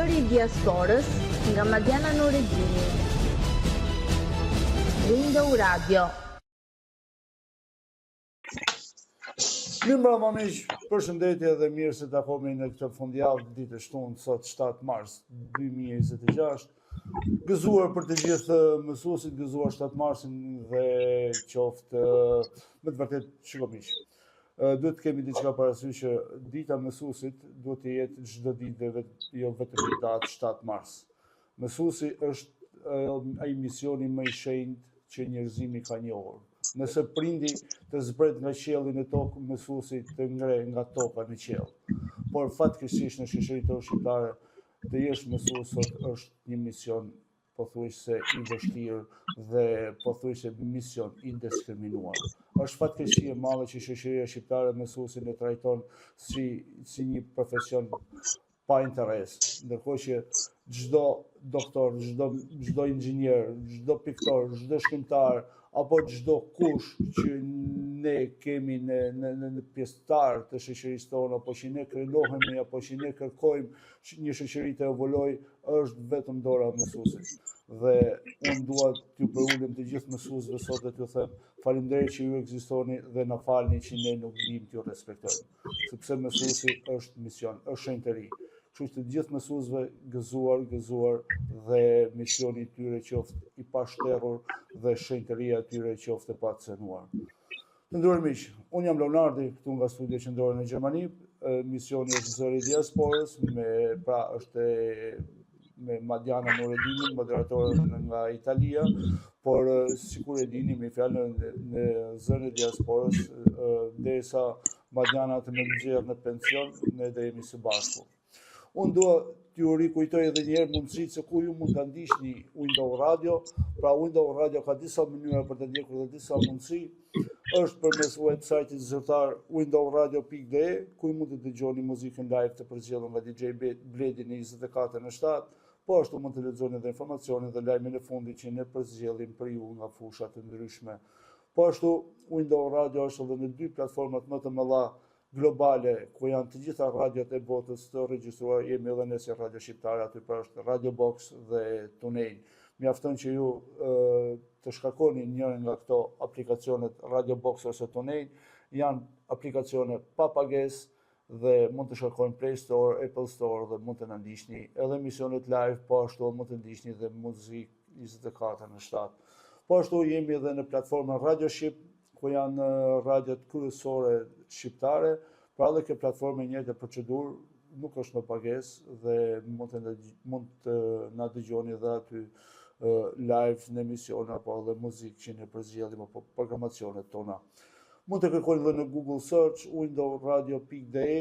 Zëri I Diasporës nga Madiana Nureddini. Window Radio. Mirëmbrëma miq, përshëndetje dhe mirë se takohemi në këtë fundjavë ditë shtunë sot 7 mars 2026. Gëzuar për të gjithë mësuesit, gëzuar 7 marsin dhe qoftë me të vërtet shiko miq. Duhet të kemi diçka parasysh që dita mësuesit duhet të jetë çdo ditë dhe jo vetëm në datë 7 mars. Mësuesi është ai misioni më I shenjtë që njerëzimi ka njohur. Nëse prindi të zbret nga qielli në tokë, mësuesi të ngre nga toka në qiell. Por fatkeqësisht në shoqërinë tonë shqiptare të jesh mësues sot është një mision pothuajse I vështirë dhe pothuajse mision I diskriminuar. Është fatkeqësi e madhe që shoqëria shqiptare mësuesin e trajton si një profesion pa interes, ndërkohë që çdo doktor, çdo inxhinier, çdo piktor, çdo shkrimtar apo çdo kush që ne kemi në pjesëtar të shoqërisë tonë, apo që ne krenohemi, apo që ne kërkojmë një shoqëri të evolojë, është vetëm dora e mësuesit. Dhe unë dua t'ju përulem të gjithë mësuesve sot dhe t'ju them faleminderit që ju ekzistoni dhe na falni që ne nuk dim t'ju respektojmë. Sepse mësuesi është mision, është shenjtëri. Kështu që të gjithë mësuesve gëzuar dhe misioni I tyre qoftë I pashterrur dhe shenjtëria e tyre qoftë e pacënuar. Të nderuar miq, unë jam Leonardi këtu nga studio qendrore në Gjermani. Misioni është Zëri I Diasporës, është me Madiana Nureddini, moderator nga Italia, por sikur e dini me fjalën në Zërin e Diasporës, derisa Madiana të më nxjerrë në pension, ne do jemi së bashku. Unë dua t'ju rikujtoj edhe një herë mundësitë se ku ju mund ta ndiqni Window Radio. Pra Window Radio ka disa mënyra për të ndjekur dhe disa mundësi. Është përmes website-it zyrtar windowradio.de, ku ju mund të dëgjoni muzikën live të përzgjedhur nga DJ Bledi në 24/7, po ashtu mund të lexoni edhe informacionin dhe lajmin e fundit që ne përzgjellim për ju nga fusha të ndryshme. Po ashtu Window Radio është edhe në 2 platformat më të mëdha globale, ku janë të gjitha radiot e botës të regjistruar, jemi edhe ne si radio shqiptare, aty pra është Radio Box dhe TuneIn. Mjafton që ju të shkarkoni njërin nga këto aplikacionet, Radio Box ose TuneIn, janë aplikacione pa pagesë dhe mund të shkarkojnë Play Store, Apple Store dhe mund të na ndiqni edhe emisionet live, po ashtu mund të ndiqni edhe muzikë 24/7. Po ashtu jemi edhe në platformën Radio Shqip, ku janë radiot kryesore shqiptare, pra edhe kjo platformë e njëjtë procedurë, nuk është me pagesë dhe mund të na dëgjoni edhe aty live në emision apo edhe muzikë që ne përzgjellim apo programacionet tona. Mund të kërkoni edhe në Google Search windowradio.de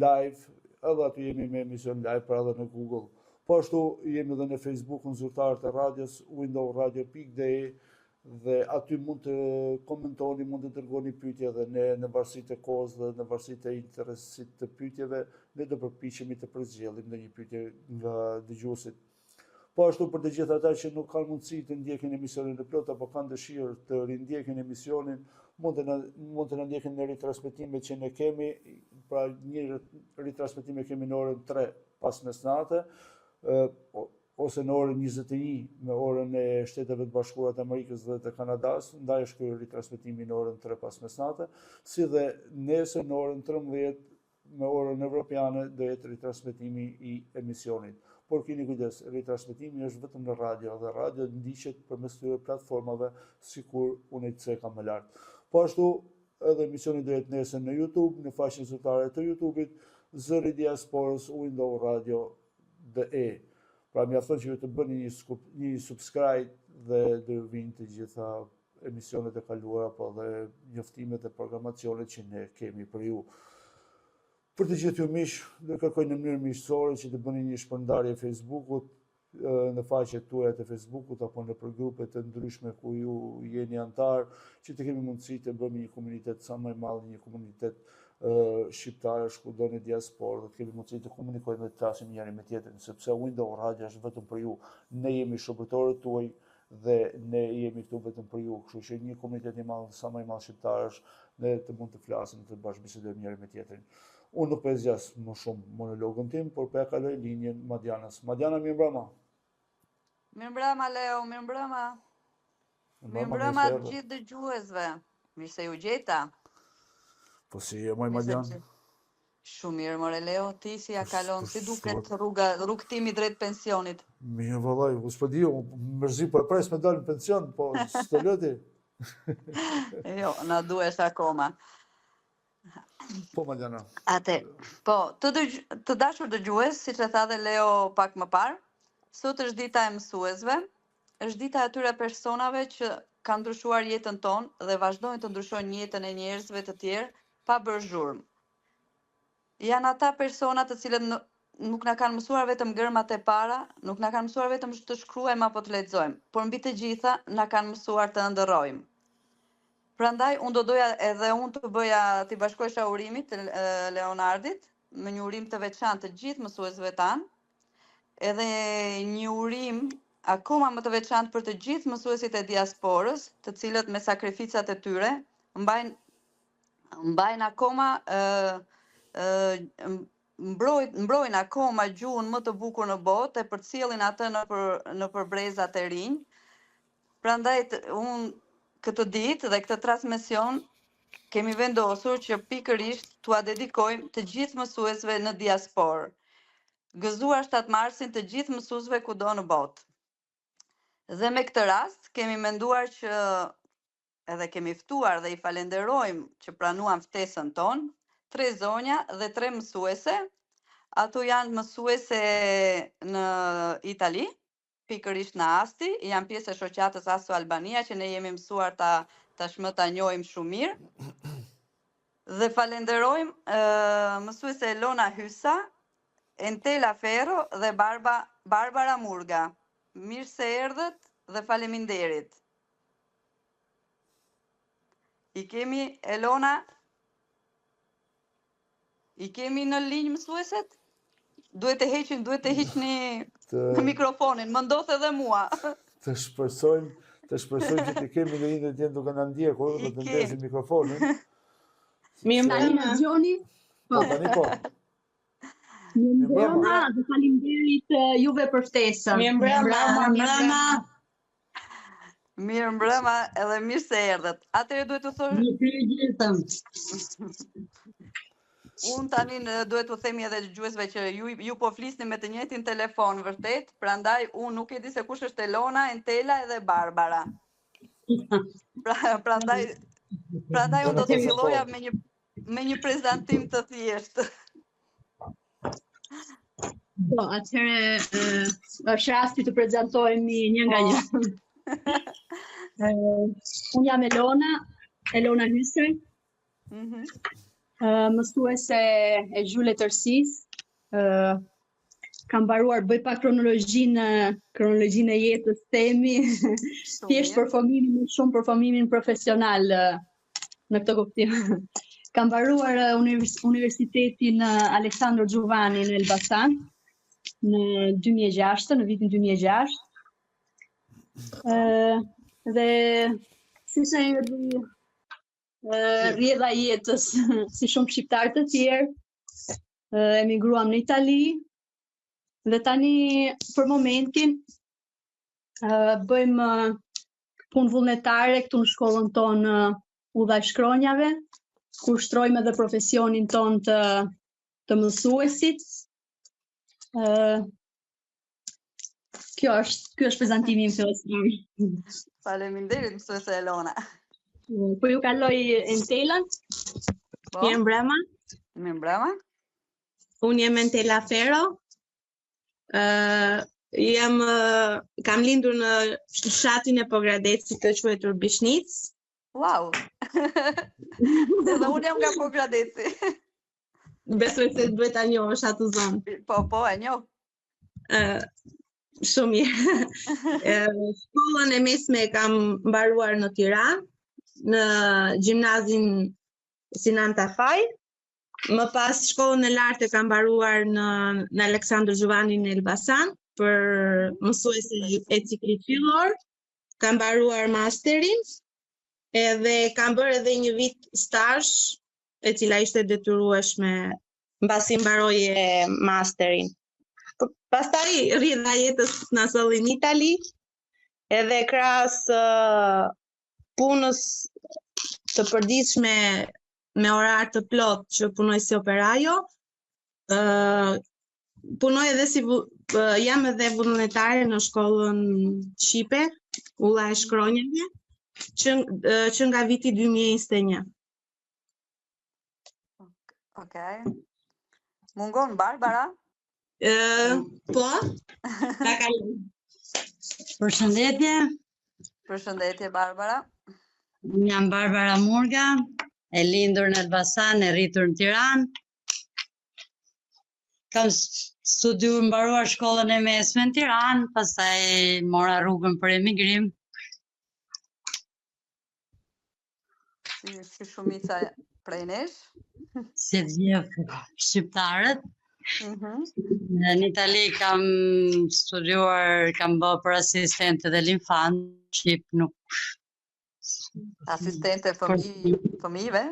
live, edhe aty jemi me emision live pra edhe në Google. Po ashtu jemi edhe në Facebook-un zyrtar të radios windowradio.de dhe aty mund të komentoni, mund të dërgoni pyetje dhe ne në varësi të kohës dhe në varësi të interesit të pyetjeve, ne do përpiqemi të përzgjellim ndonjë pyetje nga dëgjuesit. Po ashtu për të gjithë ata që nuk kanë mundësi të ndjekin emisionin në plot apo kanë dëshirë të rindjekin emisionin, mund të na ndjekin në ritransmetimet që ne kemi, pra një ritransmetim e kemi në orën 3 pas mesnate, ose në orën 21 me orën e Shteteve të Bashkuara të Amerikës dhe të Kanadas, ndaj është ky ritransmetimi në orën 3 pas mesnate, si dhe nesër në orën 13 me orën evropiane do jetë ritransmetimi I emisionit. Por keni kujdes, ritransmetimi është vetëm në radio dhe radio ndiqet përmes këtyre platformave sikur unë I ceka më lart. Po ashtu edhe emisioni do jetë nesër në YouTube, në faqen zyrtare të YouTube-it, Zëri I Diasporës Window Radio.de. Pra mjafton që ju të bëni një subscribe dhe do vinë të gjitha emisionet e kaluara apo dhe njoftimet e programacionet që ne kemi për ju. Për të gjithë ju miq, do kërkoj në mënyrë miqësore që të bëni një shpërndarje Facebookut, në faqet tuaja të Facebookut apo në grupe të ndryshme ku ju jeni antar, që të kemi mundësi të bëmi një komunitet sa më I madh, një komunitet shqiptarë shkudo në diasporë, dhe të kemi mundësi të komunikojmë dhe të flasim njëri me tjetrin, sepse Window Radio është vetëm për ju. Ne jemi shërbëtorët tuaj, dhe ne jemi këtu vetëm për ju, kështu që një komunitet i madh, sa më i madh shqiptarësh, ne të mund të flasim, të bashkëbisedojmë njëri me tjetrin. Unë nuk zgjas më shumë monologun tim, por po ja kaloj linjën Madianës. Madiana, mirëmbrëma. Mirëmbrëma Leo, mirëmbrëma. Mirëmbrëma të gjithë dëgjuesve. Mirë se ju gjeta. Po si je moj Madian? Shumë mirë, more Leo, ti si ja kalon, si duket rrugtimi drejt pensionit. Mirë vallaj, u s'po di, mërzi po e pres me dalë në pension, po s'të lëti. Jo, na duhesh akoma. Po Madiana. Po, të dashur dëgjues, siç e tha dhe Leo pak më parë, sot është dita e mësuesve, është dita e atyre personave që kanë ndryshuar jetën tonë dhe vazhdojnë të ndryshojnë jetën e njerëzve të tjerë pa bërë zhurmë. Janë ata persona të cilët nuk na kanë mësuar vetëm gërmat e para, nuk na kanë mësuar vetëm të shkruajmë apo të lexojmë, por mbi të gjitha na kanë mësuar të ëndërrojmë. Prandaj unë do doja edhe unë t'i bashkoja urimit të Leonardit, me një urim të veçantë të gjithë mësuesve tanë, edhe një urim akoma më të veçantë për të gjithë mësuesit e diasporës, të cilët me sakrificat e tyre mbajnë akoma mbrojnë akoma gjuhën më të bukur në botë e përcjellin atë në brezat e rinj. Prandaj unë këtë ditë dhe këtë transmesion kemi vendosur që pikërisht t'ua dedikojmë të gjithë mësuesve në diasporë. Gëzuar 7 marsin të gjithë mësuesve kudo në botë. Dhe me këtë rast kemi menduar që edhe kemi ftuar dhe i falenderojmë që pranuan ftesën tonë 3 zonja dhe 3 mësuese. Ato janë mësuese në Itali, pikërisht në Asti, janë pjesë e shoqatës Asto Albania, që ne jemi mësuar tashmë ta njohim shumë mirë. Dhe falenderojmë mësuese Elona Hysa, Entela Ferro dhe Barbara Murga. Mirë se erdhët dhe faleminderit. I kemi Elona, i kemi në linjë mësueset? Duhet të hiqni mikrofonin, më ndodh edhe mua. Të shpresojmë që të kemi në linjë dhe të jenë duke na ndjekur, dhe të ndezim mikrofonin. Mirëmbrëma Gjoni. Po, tani po. Mirëmbrëma dhe faleminderit juve për ftesën. Mirëmbrëma. Mirëmbrëma edhe mirë se erdhët. Atëherë duhet të thosh. Unë tani duhet të themi edhe dëgjuesve që ju po flisni me të njëjtin telefon vërtet, prandaj unë nuk e di se kush është Elona, Entela edhe Barbara. Prandaj unë do të filloja me një prezantim të thjeshtë. Po, atëherë është rasti të prezantohemi një nga një. Unë jam Elona Hyser. Mësuese e gjuhë letërsisë, kam mbaruar bëj pa kronologjinë e jetës temi, thjesht shumë përformimin profesional në këtë kuptim. Kam mbaruar Universitetin Aleksandro Giovanni në Elbasan në 2006, në vitin 2006. Dhe si se rrjedha jetës, si shumë shqiptarë të tjerë, emigruam në Itali, dhe tani për momentin bëjmë punë vullnetare këtu në shkollën tonë Udhaj Shkronjave, ku ushtrojmë edhe profesionin tonë të mësuesit. Ky është prezantimi im fillestar. Faleminderit mësuese Elona. Po ju kaloj Entelën. Mirëmbrëma. Mirëmbrëma. Unë jam Entela Ferro. Kam lindur në fshatin e Pogradecit të quajtur Bishnic. Wow. Edhe unë jam nga Pogradeci. Besoj se duhet ta njohësh atë zonë. Po, e njoh. Shumë mirë. Shkollën e mesme kam mbaruar në Tiranë, në gjimnazin Sinan Tafaj. Më pas shkollën e lartë kam mbaruar në Aleksandr Giovanni në Elbasan për mësuese e ciklit fillor. kam mbaruar masterin, edhe kam bërë edhe një vit stazh, e cila ishte detyrueshme mbasi mbaroje masterin. Pastaj rrjedha jetës na solli në Itali, edhe krahas punës të përditshme me orar të plot që punoj si operajo, punoj edhe jam edhe vullnetare në shkollën shqipe, Ulla e Shkronjave, që nga viti 2021. Okej. Mungon Barbara? Po, ta kaloj. Përshëndetje, Përshëndetje Barbara. unë jam Barbara Murga, e lindur në Elbasan, e rritur në Tiranë. Kam mbaruar shkollën e mesme në Tiranë, pastaj mora rrugën për emigrim. Si shumica prej nesh. Si të gjithë shqiptarët. Në Itali kam studiuar, kam bërë për asistente dhe l'infant, shqip nuk. Asistente fëmijëve?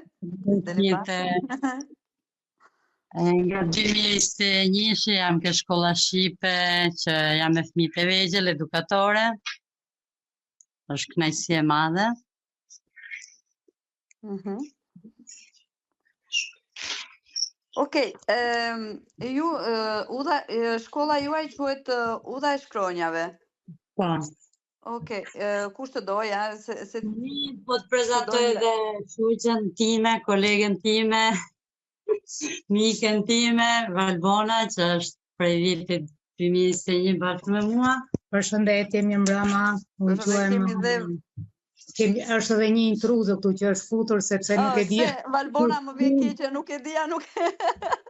Nga 2021 jam ke shkolla shqipe që jam me fëmijët e vegjël, edukatore. Është kënaqësi e madhe. Okej, shkolla juaj quhet Udha e Shkronjave. Po. Okej, kush të doja? Po të prezantoj edhe shoqen time, kolegen time, miken time, Valbona, që është prej vitit 2021 bashkë me mua. Përshëndetje, mi mbrëma. Është edhe një intruzë këtu që është futur sepse nuk e di. Valbona më vjen keq që nuk e dija, nuk.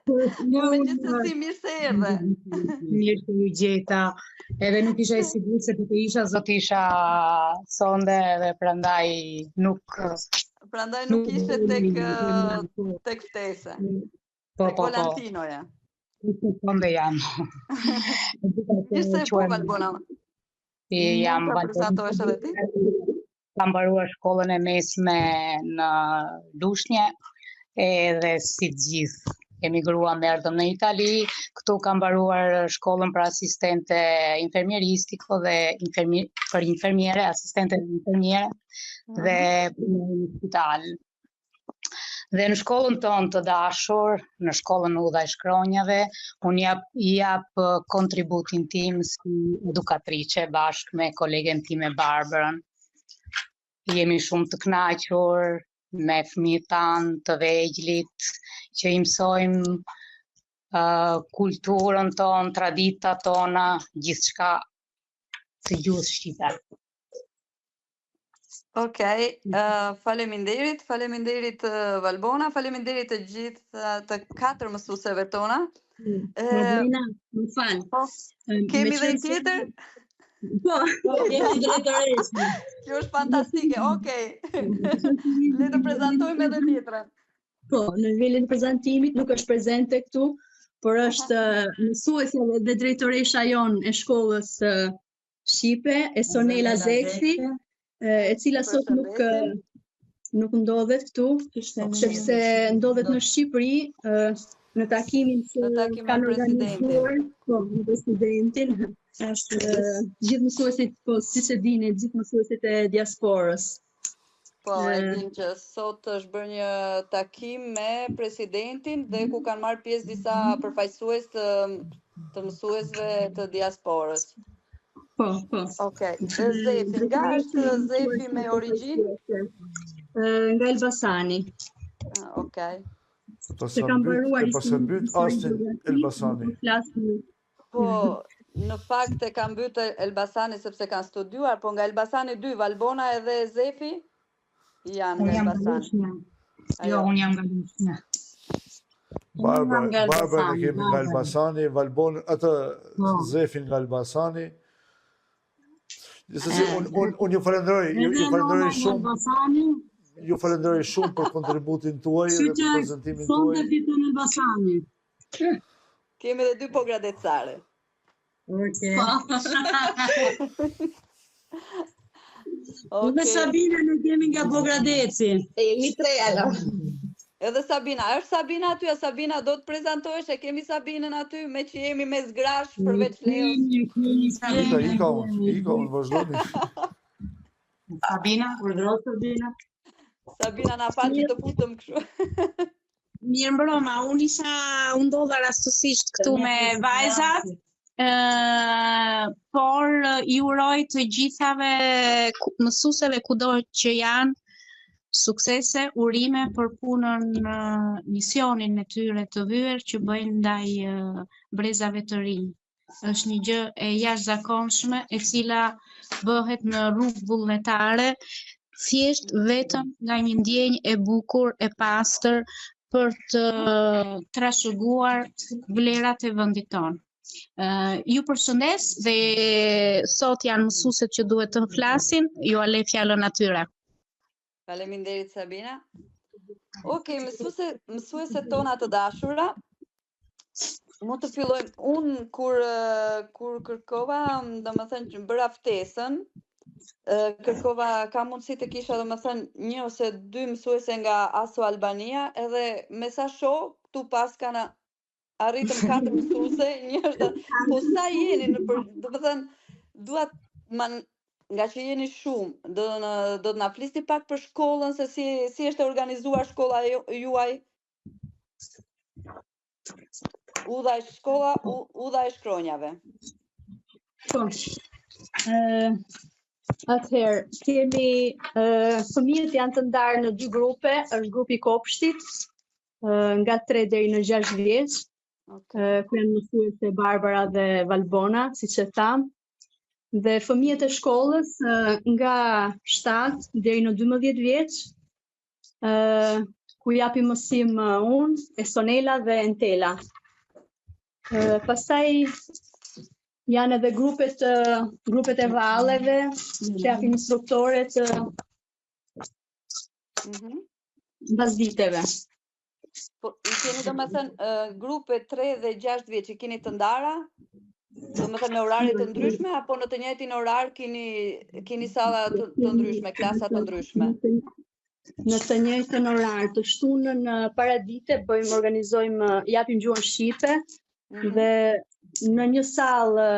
Megjithëse mirë se erdhe. Mirë se ju gjeta. Edhe nuk isha e sigurt se do të isha, zot isha sonde dhe prandaj nuk ishte tek ftesa. Po. Valentinoja. Sonde jam. Ishte po Valbona. Jam prezantohesh edhe ti? Kam mbaruar shkollën e mesme në Lushnjë, edhe si të gjithë emigruam erdhëm në Itali. Këtu kam mbaruar shkollën për asistente infermieristiko dhe për infermiere, asistente infermiere dhe në spital. Dhe në shkollën tonë të dashur, në shkollën Udha e Shkronjave, unë jap kontributin tim si edukatrice bashkë me kolegen time Barbarën. Jemi shumë të kënaqur me fëmijët tanë të vegjlit, që i mësojmë kulturën tonë, traditat tona, gjithçka të gjuhës shqipe. Okej, faleminderit Valbona, faleminderit të gjithë të 4 mësuesve tona. Madlena, më fal. Kemi dhe tjetër? Po, jemi drejtoresë. Kjo është fantastike, okej. Le të prezantojmë edhe tjetrën. Po, në nivelin e prezantimit nuk është prezente këtu, por është mësuesja dhe drejtoresha jon e shkollës shqipe, Esonela Zefi, e cila sot nuk ndodhet këtu, sepse ndodhet në Shqipëri në takimin që kanë organizuar me presidentin. Gjithë mësuesit, po siç e dini, gjithë mësuesit e diasporës. Po, e dim që sot është bërë një takim me presidentin dhe ku kanë marrë pjesë disa përfaqësues të mësuesve të diasporës. Po. Okej. Zefi, nga është Zefi me origjinë? Nga Elbasani. Okej. Se kam mbaruar byt Astin Elbasani. Po, në fakt e kam mbyt Elbasani sepse kanë studiuar, po nga Elbasani 2, Valbona edhe Zefi janë nga Elbasani. Jo, unë jam nga Lushnja. Barbara e kemi nga Elbasani, Valbona, Zefin nga Elbasani. Gjithsesi, unë ju falenderoj shumë. Ju falenderoj shumë për kontributin tuaj dhe për prezantimin tuaj. Sonde fiton Elbasani. Kemi edhe 2 pogradecare. Okej. Dhe Sabina në kemi nga Bogradeci. Jemi tre alo. Edhe Sabina, është Sabina aty, Sabina do të prezantohesh, e kemi Sabinën aty, me që jemi me zgrash përveç Leos. Ika unë, vazhdoni. Sabina, urdhëro Sabina. Sabina na fal që të futëm kështu. Mirë mbroma, unë ndodha rastësisht këtu me vajzat, por i uroj të gjithave mësuesve kudo që janë suksese, urime për punën, misionin e tyre të vyer që bëjnë ndaj brezave të rinj. Është një gjë e jashtëzakonshme e cila bëhet në rrugë vullnetare, thjesht vetëm nga një ndjenjë e bukur, e pastër për të trashëguar vlerat e vendit tonë. Ju përshëndes dhe sot janë mësueset që duhet të flasin, ju a le fjalën atyre. Faleminderit Sabina. Okej, mësueset tona të dashura, mund të fillojmë. Unë kur kërkova, domethënë që bëra ftesën, kërkova ka mundësi të kisha domethënë 1 ose 2 mësuese nga ASO Albania, edhe me sa shoh këtu pas kanë arritëm 4 mësuese, një është, po sa jeni domethënë dua nga që jeni shumë, do të na flisni pak për shkollën, se si është organizuar shkolla juaj? Udha e shkronjave. Po. Atëherë, kemi fëmijët janë të ndarë në 2 grupe, është grupi i kopshtit, nga 3 deri në 6 vjeç, ku janë mësuese Barbara dhe Valbona, siç e tham. Dhe fëmijët e shkollës nga 7 deri në 12 vjeç, ku japi mësim unë, Esonela dhe Entela. Pastaj janë edhe grupet e valleve, që japin instruktoret mbas diteve. Po, i keni domethënë grupe 3 dhe 6 vjeç, i keni të ndara? Domethënë me orare të ndryshme, apo në të njëjtin orar keni salla të ndryshme, klasa të ndryshme? Në të njëjtën orar, të shtunën paradite organizojmë, japim gjuhën shqipe, dhe në një sallë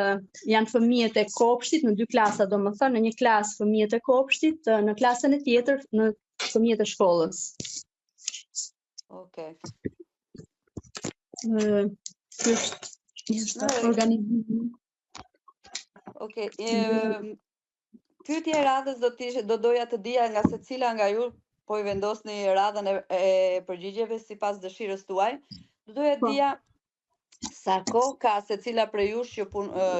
janë fëmijët e kopshtit, në 2 klasa domethënë, në një klasë fëmijët e kopshtit, në klasën e tjetër në fëmijët e shkollës. Okej. Është organizim. Okej. Pyetja e radhës do doja të dija nga secila nga ju, po i vendosni radhën e përgjigjeve sipas dëshirës tuaj. Do doja të dija sa kohë ka secila prej jush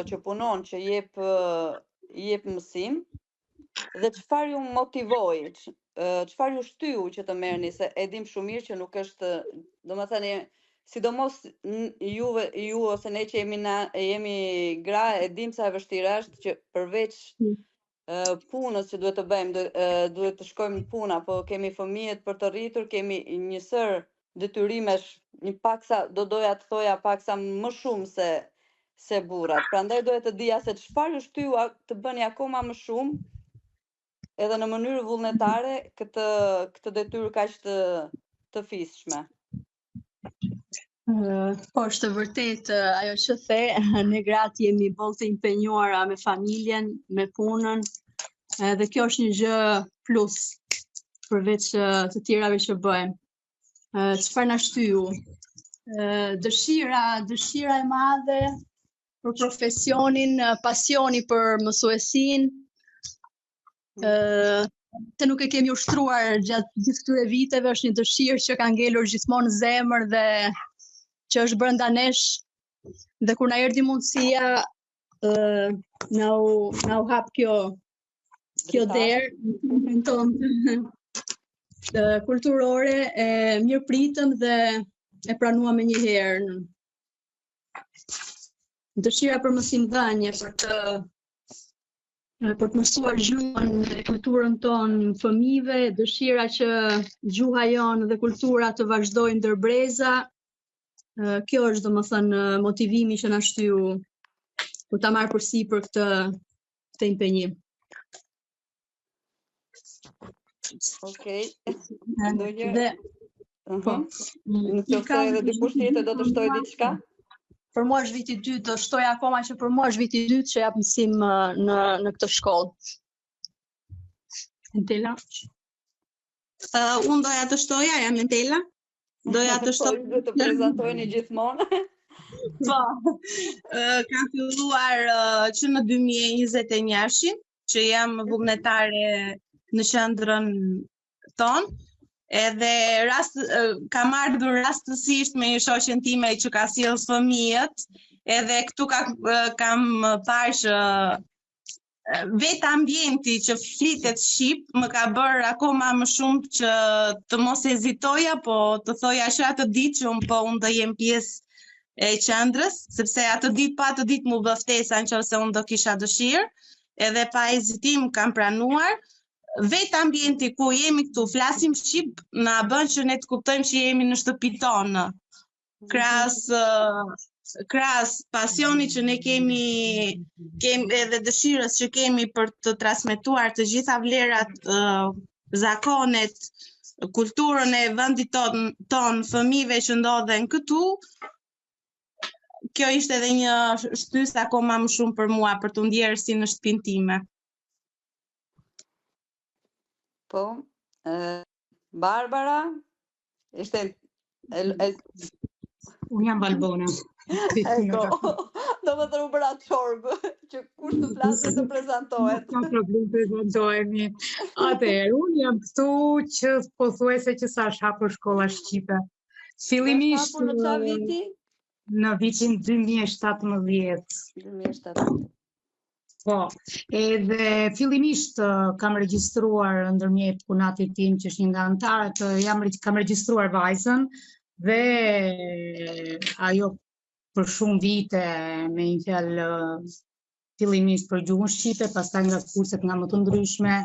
që punon, që jep mësim, dhe çfarë ju motivoi, çfarë ju shtyu që të merrni, se e dim shumë mirë që nuk është, domethënë sidomos ju ose ne që jemi gra, e dim sa e vështirë është që përveç punës që duhet të bëjmë, duhet të shkojmë në punë, apo kemi fëmijët për të rritur, kemi një sër detyrimesh, do doja të thoja paksa më shumë se burrat. Prandaj doja të dija se çfarë ju shtyu të bëni akoma më shumë, edhe në mënyrë vullnetare, këtë detyrë kaq të fishme. Po, është vërtet ajo që the, ne gratë jemi boll të impenjuara me familjen, me punën, dhe kjo është një gjë plus përveç të tjerave që bëjmë. Çfarë na shtyu? Dëshira e madhe për profesionin, pasioni për mësuesin, se nuk e kemi ushtruar gjatë gjithë këtyre viteve, është një dëshirë që ka ngelur gjithmonë zemër dhe që është brenda nesh, dhe kur na erdhi mundësia, na u hap kjo derë në tonë kulturore, e mirë pritëm dhe e pranuam me një herë. Dëshira për mësimdhënie, për të mësuar gjuhën dhe kulturën tonë fëmijëve, dëshira që gjuha jonë dhe kultura të vazhdojnë ndër breza. Kjo është domethënë motivimi që na shtyu për ta marrë përsipër këtë impenjim. Okej. Dhe po, Në qoftë edhe dikush tjetër do të shtoj diçka? për mua është viti 2, do shtoj akoma që për mua është viti 2 që jap mësim në këtë shkollë. Entela? Unë doja të shtoja, jam Entela. Doja të Po, ju duhet të prezantojeni gjithmonë. Po, kam filluar që në 2021, që jam vullnetare në qendrën tonë, edhe kam ardhur rastësisht me një shoqen time që ka sjell fëmijët, edhe këtu kam parë që vetë ambienti që flitet shqip më ka bërë akoma më shumë që të mos hezitoja, po të thoja që atë ditë që unë do jem pjesë e qendrës, sepse atë ditë mu bë ftesa nëse unë do kisha dëshirë, edhe pa hezitim kam pranuar. Vetë ambienti ku jemi këtu, flasim shqip, na bën që ne të kuptojmë që jemi në shtëpi tonë. Krahas pasionit që ne kemi edhe dëshirës që kemi për të transmetuar të gjitha vlerat, zakonet, kulturën e vendit ton fëmijëve që ndodhen këtu, kjo ishte edhe një shtys akoma më shumë për mua për të ndjerë si në shtëpinë time. Po, Barbara, ishte... Unë jam Valbona. Eko, do më të rubëra qorbë, që kush të flasë të prezantohet. Nuk kam problem prezantohemi. Atëherë, unë jam këtu që pothuajse që sa hapur shkolla shqipe. Fillimisht Hapur në çfarë viti? Në vitin 2017. 2017. Po, edhe fillimisht kam regjistruar ndërmjet punatit tim që është një nga anëtarët, kam regjistruar vajzën dhe ajo për shumë vite me një fjalë fillimisht për gjuhën shqipe, pastaj nga kurset nga më të ndryshme,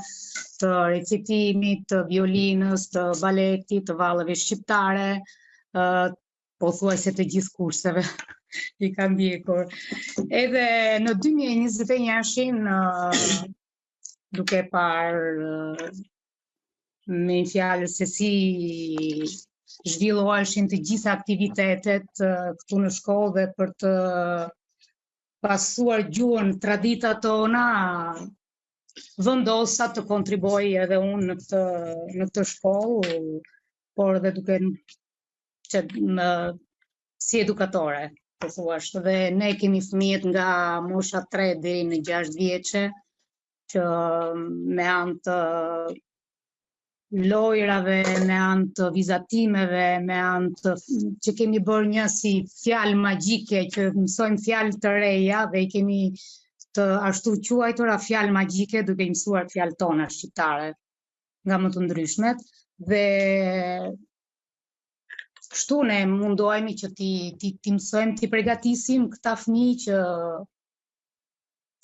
të recitimit, të violinës, të baletit, të vallëve shqiptare, pothuajse të gjithë kurseve i kam ndjekur. Edhe në 2021-shin, duke parë me një fjalë se si zhvilloheshin të gjitha aktivitetet këtu në shkollë dhe për të pasuar gjuhën, traditat tona, vendosa të kontribuoj edhe unë në këtë shkollë, por edhe duke si edukatore, po thuash, dhe ne kemi fëmijët nga mosha 3 deri në 6 vjeçe, që me anë të lojrave, me anë të vizatimeve, me anë të që kemi bërë një si fjalë magjike, që mësojmë fjalë të reja dhe i kemi të ashtu quajtura fjalë magjike duke i mësuar fjalë tona shqiptare nga më të ndryshmet, dhe kështu ne mundohemi që ti mësojmë, ti përgatisim këta fëmijë që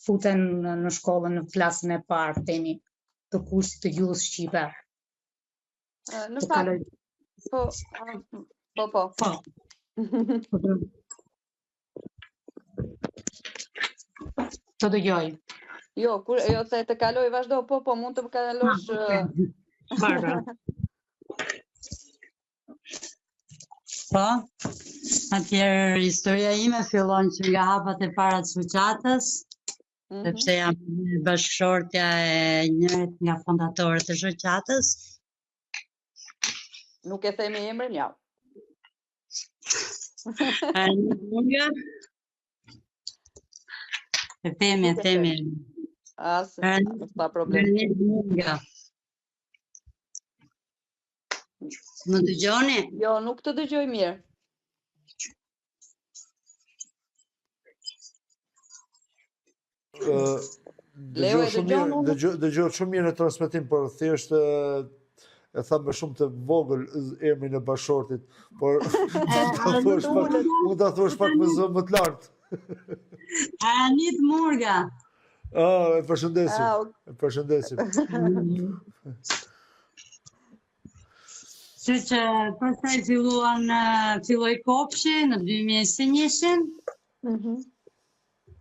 futen në shkollën në klasën e parë, themi, të kursit të gjuhës shqipe. Në fakt, po. Të dëgjoj. Jo, se të kaloj vazhdo, po, mund të më kalosh... Barbara. Po, atëherë historia ime fillon që nga hapat e para të shoqatës, sepse jam bashkëshortja e njërit nga fondatorët e shoqatës. Nuk e themi emrin, ja. Munga. E themi. Pa problem. Munga. Më dëgjoni? Jo, nuk të dëgjoj mirë. Leo, e dëgjon unë? Dëgjoj shumë mirë në transmetim, por thjesht e tha më shumë të vogël emrin e bashortit, por mund ta thuash pak më të lartë. Anit Murga. E përshëndesim. Që pastaj filloi kopshi në 2021-shin.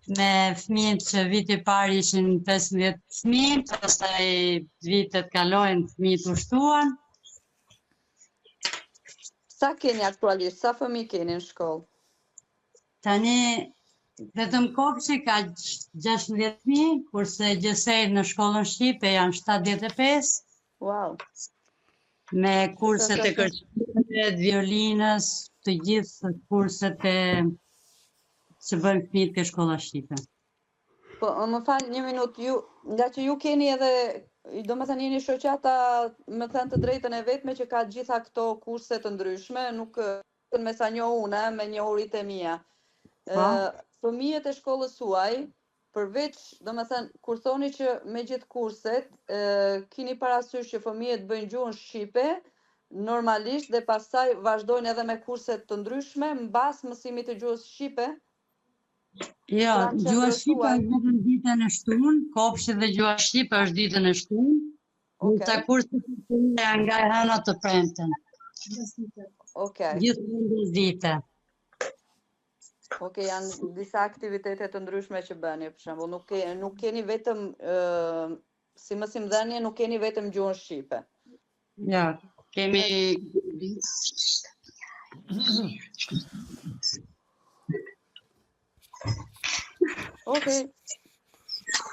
me fëmijët që viti parë ishin 15 fëmijë, pastaj vitet kalojnë, fëmijët u shtuan. Sa keni aktualisht? Sa fëmijë keni në shkollë? Tani vetëm Kopshi ka 16.000, kurse Gjësej në shkollën Shqipe janë 75, Wow. me kurset e kërcimit, violinës, të gjithë kurset e që bëjnë fëmijët ke shkolla Shqipe. Po, më fal një minutë, nga që ju keni edhe, do më thënë jeni shoqata, më thënë të drejtën e vetme që ka gjitha këto kurse të ndryshme, nuk me sa njoh unë, me njohurit e mia. Fëmijët e shkollës suaj, përveç, do më thënë, kur thoni që me gjithë kurset, keni parasysh që fëmijët bëjnë gjuhën shqipe, normalisht dhe pastaj vazhdojnë edhe me kurset të ndryshme, mbas mësimit të gjuhës shqipe? Jo, gjuha shqipe është vetëm ditën e shtunë, Kopshi dhe gjuha shqipe është ditën e shtunë, ta kurset janë nga e hëna të premten. Gjithë mëndës dite. Okej, janë disa aktivitete të ndryshme që bëni, për shembull, nuk keni vetëm si mësimdhënie, nuk keni vetëm gjuhën shqipe. Ja, kemi Okej.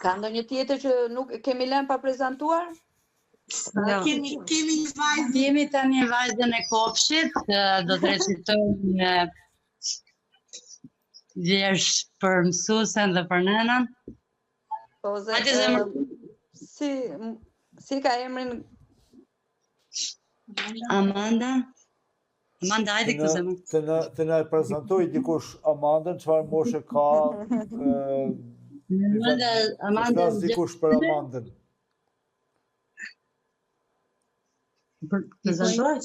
Ka ndonjë tjetër që nuk kemi lënë pa prezantuar? Kemi një vajzë. Kemi tani vajzën e Kopshit, do të recitojmë vjersh për mësuesen dhe për nënën. Po, si ka emrin? Amanda. Amanda, hajde këtu zemër. Të na prezantoj dikush Amandën, çfarë moshe ka? Amanda dikush për Amandën. Prezantoj?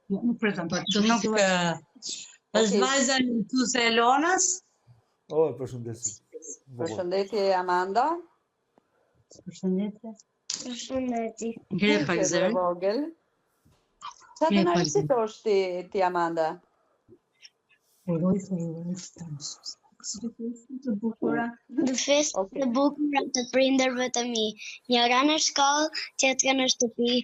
Nuk prezantoj. Nuk është vajza e mësuese Elonës. Përshëndetje. Përshëndetje Amanda. Përshëndetje. Përshëndetje. Ngre pak zërin. Sa të na recitosh ti Amanda? Në festë të bukura të prindërve të mi, njëra në shkollë, tjetra në shtëpi,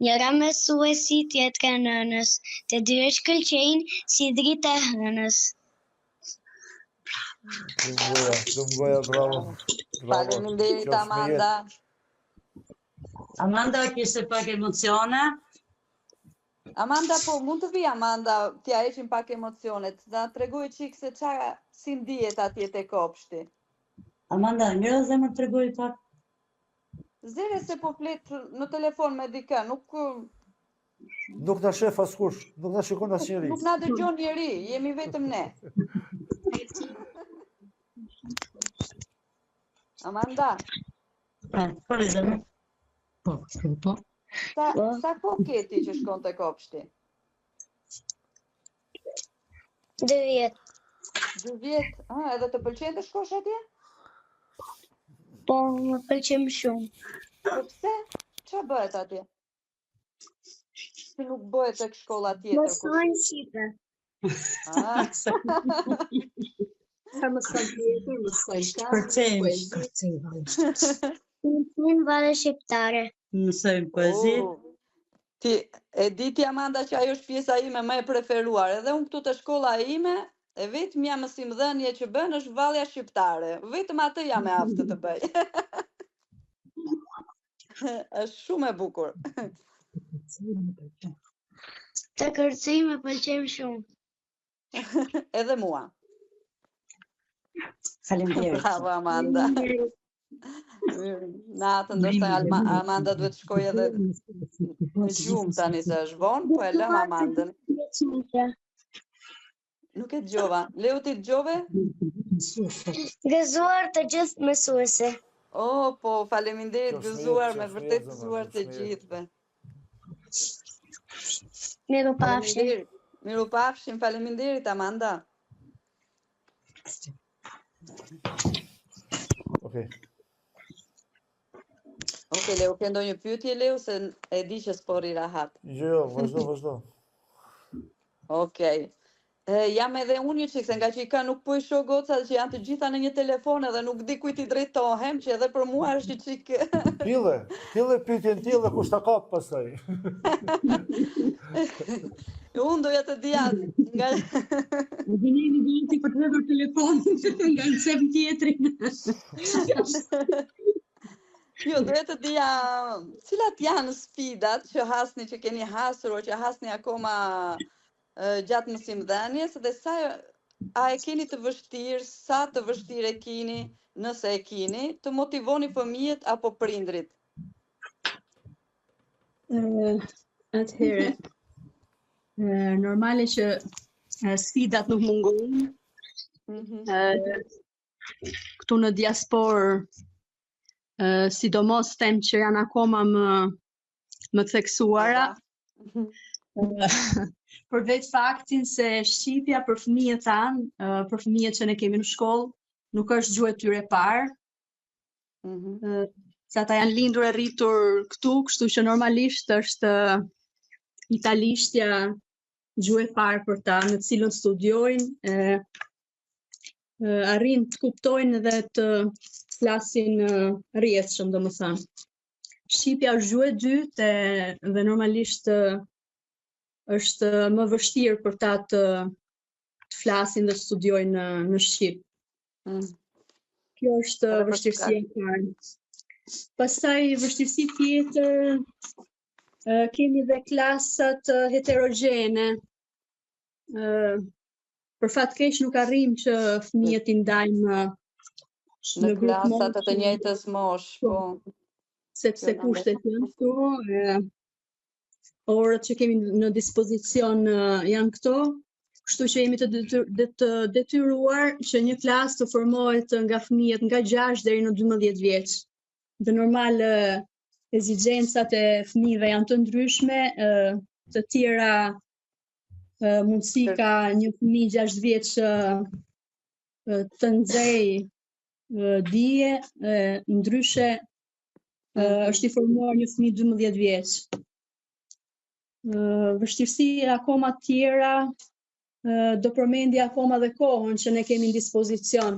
njëra mësuesi, tjetra nënës, të dy shkëlqejnë si drita e hënës. Lumgoja, bravo. Faleminderit Amanda. Amanda, kishte pak emocione? Amanda, po mund të vi Amanda, t'ja heqim pak emocionet, na tregoj çik se si ndihet atje te Kopshti. Amanda, ngre zemër tregoj pak. Zere se po flet në telefon me dikë, nuk na shef askush, nuk na shikon asnjëri. Nuk na dëgjon njeri, jemi vetëm ne. Amanda. Po zemër. Po. Sa kohë ke ti që shkon te Kopshti? 2 vjet. 2 vjet? Edhe të pëlqen të shkosh atje? Po, më pëlqen shumë. Po pse? Ç'a bëhet atje? Si nuk bëhet tek shkolla tjetër? Mësojnë shqipe. Mësojnë valle shqiptare. Mësojmë poezi. Ti e di ti Amanda që ajo është pjesa ime më e preferuar. Edhe unë këtu te shkolla ime, e vetmja mësimdhënie që bën është vallja shqiptare. Vetëm atë jam e aftë të bëj. Është shumë e bukur. Të kërcej më pëlqen shumë. Edhe mua. Faleminderit. Bravo Amanda. Natën ndoshta Amanda duhet të shkojë edhe në gjumë tani se është vonë, po e lëm Amandën. Nuk e dëgjova. Leo ti dëgjove? Gëzuar të gjithë mësuese. Po, faleminderit, gëzuar, me vërtet gëzuar të gjithëve. Mirupafshim. Mirupafshim, faleminderit Amanda. Okej, Leo, ke ndonjë pyetje Leo se e di që s'po rri rahat. Jo, vazhdo. Okej. Jam edhe unë një qikse, nga që i ka nuk po i shoh gocat që janë të gjitha në një telefon edhe nuk di kujt i drejtohem, që edhe për mua është një qik... Tile pyetjen tile kush ta kap pastaj. Unë doja të dija nga... Gjinemi gati për të hedhur telefonin nga në cep tjetrin. Jo, doja të dija cilat janë sfidat që hasni, që keni hasur, o që hasni akoma gjatë mësimdhënies, dhe a e keni të vështirë, sa të vështirë e keni, nëse e keni, të motivoni fëmijët apo prindrit? Atëherë, normale që sfidat nuk mungojnë. Këtu në diasporë, sidomos them që janë akoma më theksuara. Përveç faktin se shqipja për fëmijët tanë, për fëmijët që ne kemi në shkollë, nuk është gjuhë e tyre parë. Se ata janë lindur e rritur këtu, kështu që normalisht është italishtja gjuhë e parë për ta, në cilën studiojnë, arrin të kuptojnë dhe të flasin rrjedhshëm, domethënë. Shqipja është gjuhë e dytë dhe normalisht është më vështirë për ta të flasin dhe studiojnë në Shqip. Kjo është vështirësia e parë. Pastaj vështirësi tjetër, kemi dhe klasat heterogjene. Për fat keq nuk arrim që fëmijët i ndajmë në klasat të njëjtës moshë, po. Sepse kushtet janë këto, orët që kemi në dispozicion janë këto, kështu që jemi të detyruar që një klasë të formohet nga fëmijët nga 6 deri në 12 vjeç. Dhe normal ekzigjencat e fëmijëve janë të ndryshme, të tjera mundësi ka një fëmijë 6 vjeç të nxej dije, ndryshe është i formuar një fëmijë 12 vjeç. Vështirësi akoma tjera, do përmendi akoma dhe kohën që ne kemi në dispozicion.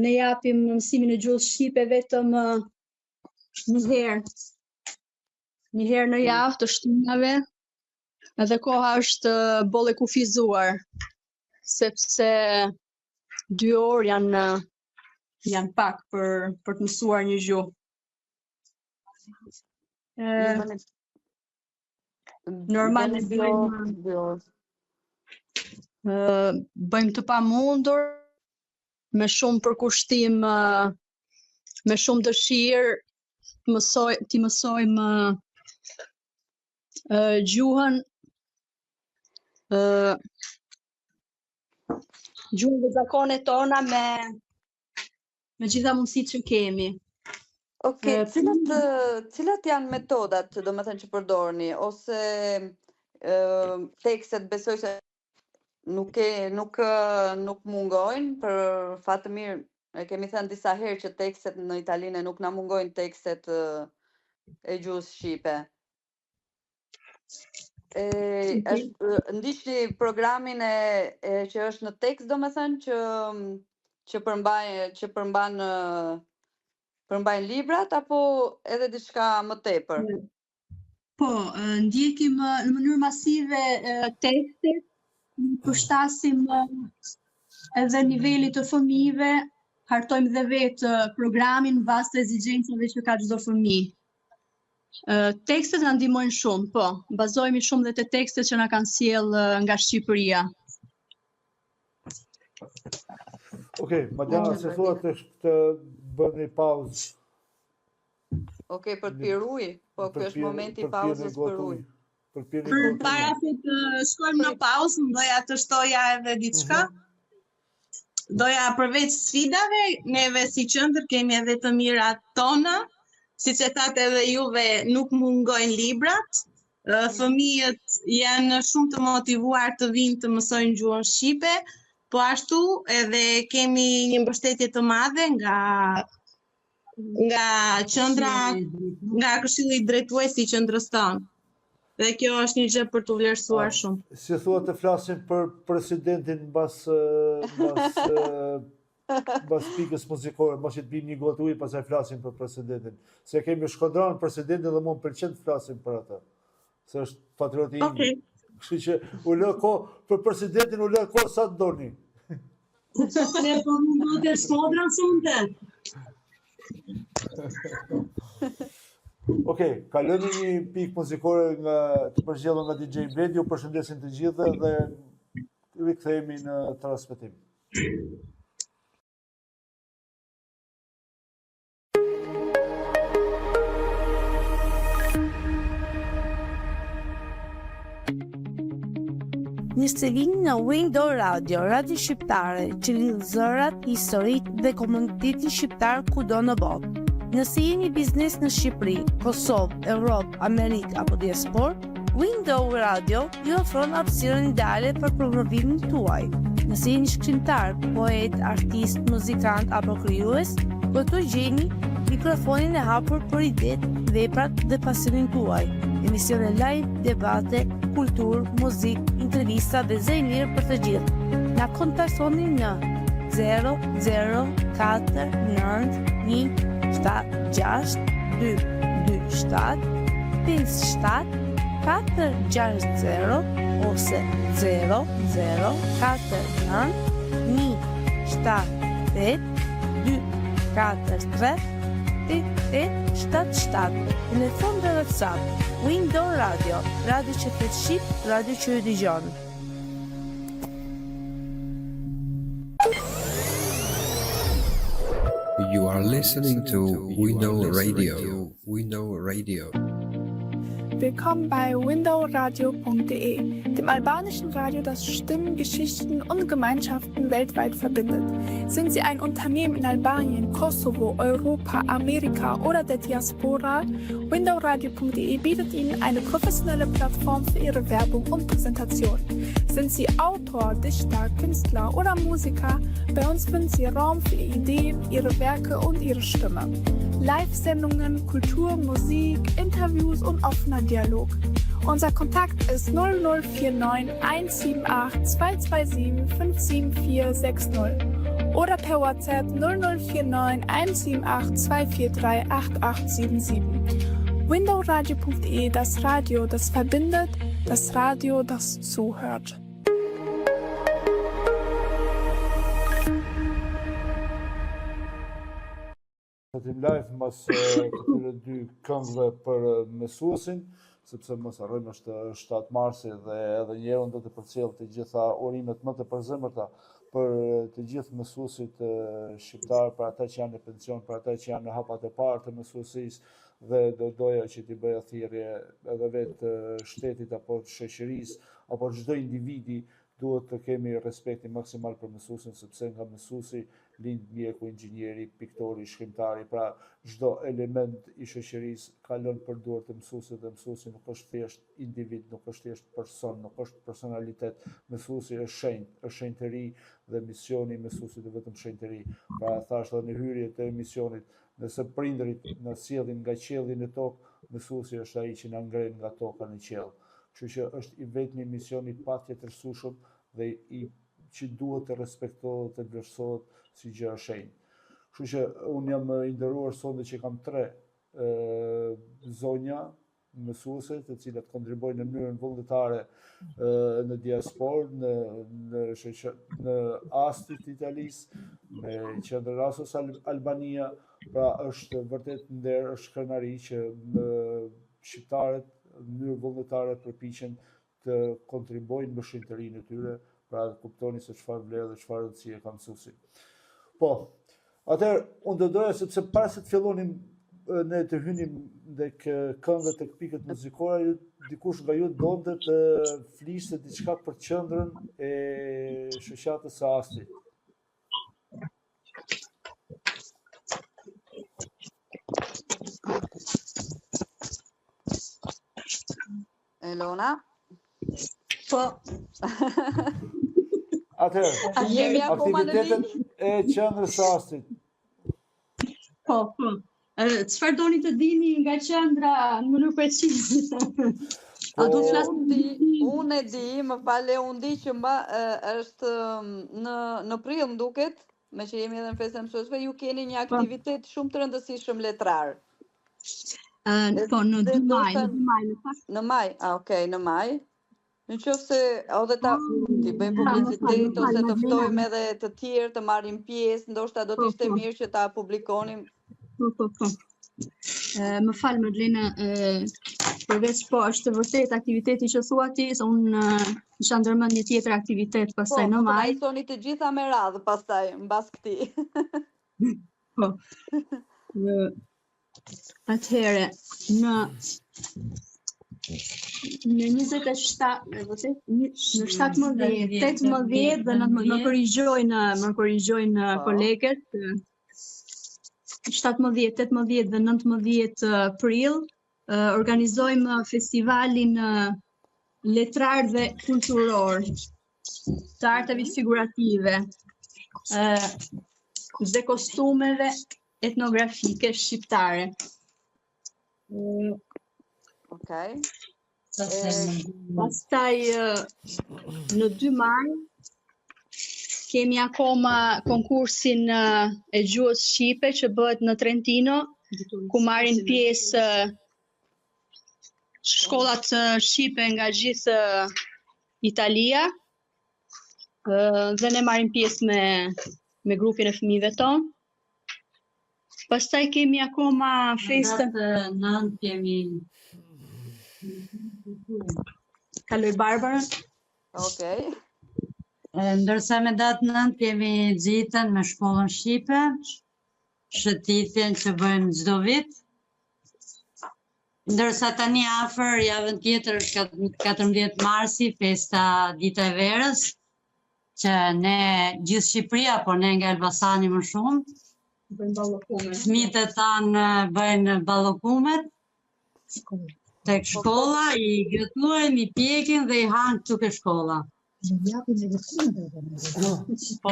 Ne japim mësimin e gjuhës shqipe vetëm një herë në javë të shtunave, edhe koha është boll e kufizuar, sepse 2 orë janë pak për të mësuar një gjuhë. Normal bëjmë të pamundur, me shumë përkushtim, me shumë dëshirë, t'i mësojmë gjuhën dhe zakonet tona me gjitha mundësitë që kemi. Okej, cilat janë metodat, domethënë, që përdorni, ose tekstet, besoj se nuk mungojnë, për fat të mirë, e kemi thënë disa herë që tekstet në italiane nuk na mungojnë tekstet e gjuhës shqipe. Ndiqni programin që është në tekst, domethënë, që përmbajnë librat, apo edhe diçka më tepër? Po, ndjekim në mënyrë masive tekstet, përshtasim edhe nivelit të fëmijëve, hartojmë dhe vetë programin bazë të ekzigjencave që ka çdo fëmijë. Tekstet na ndihmojnë shumë, po, bazohemi shumë dhe te tekstet që na kanë sjell nga Shqipëria. Okej, Madjana, se thua të bëni pauzë. Okej, për të pirë ujë, po ky është momenti i pauzës për ujë. Para se të shkojmë në pauzë, doja të shtoja edhe diçka. Doja përveç sfidave, neve si qendër kemi edhe të mirat tona, siç e thatë edhe juve, nuk mungojnë librat. Fëmijët janë shumë të motivuar të vinë të mësojnë gjuhën shqipe, po ashtu edhe kemi një mbështetje të madhe nga qendra, nga Këshilli Drejtues i qendrës tonë. Dhe kjo është një gjë për të vlerësuar shumë. Si thua të flasim për presidentin mbas pikës muzikore, mos që të bim një gotë ujë, pastaj flasim për presidentin. Se kemi Shkodran presidentin dhe më pëlqen të flasim për atë. Se është patrioti im. Okej. Kështu që u lë kohë për presidentin, u lë kohë sa të doni. Ne po mund të Shkodran sonte. Okej, kalojmë një pikë muzikore të përgjellur nga DJ Bledi, ju përshëndesim të gjithë dhe rikthehemi në transmetim. Një selim në Window Radio, radio shqiptare që lidh zërat, historik dhe komunitetin shqiptar kudo në botë. Nëse jeni biznes në Shqipëri, Kosovë, Europë, Amerikë apo diasporë, Window Radio ju ofron hapësirën ideale për promovimin tuaj. Nëse jeni shkrimtar, poet, artist, muzikant apo krijues, do të gjeni mikrofonin e hapur për idetë, veprat dhe pasionin tuaj. Emisione live, debate, kulturë, muzikë, intervista dhe zëri mirë për të gjithë. Na kontaktoni në 0049227 ose 00492438877. Telefon dhe WhatsApp. Window Radio, radio që flet shqip, radio që ju dëgjon. You are listening to Window Radio. Window Radio. Willkommen bei windowradio.de, dem albanischen Radio, das Stimmen, Geschichten und Gemeinschaften weltweit verbindet. Sind Sie ein Unternehmen in Albanien, Kosovo, Europa, Amerika oder der Diaspora? Windowradio.de bietet Ihnen eine professionelle Plattform für Ihre Werbung und Präsentation. Sind Sie Autor, Dichter, Künstler oder Musiker? Bei uns finden Sie Raum für Ihre Ideen, Ihre Werke und Ihre Stimme. Live-Sendungen, Kultur, Musik, Interviews und offener Dialog. Unser Kontakt ist 0049 178 227 57460 oder per WhatsApp 0049 178 243 8877. Windowradio.de, das Radio, das verbindet, das Radio, das zuhört. Fatim live mas këtyre dy këngëve për mësuesin, sepse mos harrojmë është 7 marsi dhe edhe një herë do të përcjell të gjitha urimet më të përzemërta për të gjithë mësuesit shqiptar, për ata që janë në pension, për ata që janë në hapat e parë të mësuesisë dhe do doja që t'i bëja thirrje edhe vetë shtetit apo shoqërisë apo çdo individi duhet të kemi respektin maksimal për mësuesin, sepse nga mësuesi lind mjeku, inxhinieri, piktori, shkrimtari, pra çdo element i shoqërisë kalon për duart të mësuesit dhe mësuesi nuk është thjesht individ, nuk është thjesht person, nuk është personalitet. Mësuesi është shenjtë, është shenjtëri dhe misioni i mësuesit është vetëm shenjtëri. Pra thashë edhe në hyrje të emisionit, nëse prindërit na sjellin nga qielli në tokë, mësuesi është ai që na ngren nga toka në qiell. Kështu që është i vetmi mision i patjetërsueshëm dhe që duhet të respektohet të vlerësohet si gjë e shenjtë. Kështu që unë jam i nderuar sonte që kam 3 zonja mësuese të cilat kontribuojnë në mënyrën vullnetare në diasporë, në Astit Italisë, me qendër Rasos Albania, pra është vërtet nder, është krenari që shqiptarët në mënyrë vullnetare përpiqen të kontribuojnë në shenjtërinë e tyre, pra kuptoni se çfarë vlerë dhe çfarë rëndësie ka mësuesi. Po, atëherë unë do doja, sepse para se të fillonim ne të hynim tek këngët tek pikët muzikore, dikush nga ju donte të fliste diçka për qendrën e shoqatës së Astit. Elona? Po. Atëherë, aktivitetet e qendrës së Astit. Po. Çfarë doni të dini nga qendra në mënyrë precise? Unë e di, më fale, unë di që është në prill më duket, me që jemi edhe në festën e mësuesve, ju keni një aktivitet shumë të rëndësishëm letrar. Po, në 2 maj, në maj, okej, në maj. Në qoftë se edhe t'i bëjmë publicitet ose të ftojmë edhe të tjerë të marrin pjesë, ndoshta do të ishte mirë që ta publikonim. Po. Më falë, Madlena, përveç po, është vërtet aktiviteti që thua ti, se unë isha ndërmend një tjetër aktivitet pastaj në maj. Po, soni të gjitha me radhë pastaj, mbas këtij. Po. Atëherë, në 27, në 17, 18 dhe më korrigjojnë kolegët, 17, 18 dhe 19 prill organizojmë festivalin letrar dhe kulturor të arteve figurative dhe kostumeve etnografike shqiptare. Okej. Pastaj në 2 maj kemi akoma konkursin e gjuhës shqipe që bëhet në Trentino, ku marrin pjesë shkollat shqipe nga gjithë Italia, dhe ne marrim pjesë me grupin e fëmijëve tonë. Pastaj kemi akoma festën. Datë 9 kemi. Kaloj Barbarën. Okej. Ndërsa me datë 9 kemi xhitën me shkollën shqipe, shëtitjen që bëjmë çdo vit. Ndërsa tani afër javën tjetër 14 marsi, festa Dita e Verës, që ne gjithë Shqipëria, por ne nga Elbasani më shumë, fëmijët e tanë bëjnë ballokumet tek shkolla, i gëtuajnë, i pjekin dhe i hanë këtu ke shkolla. Po,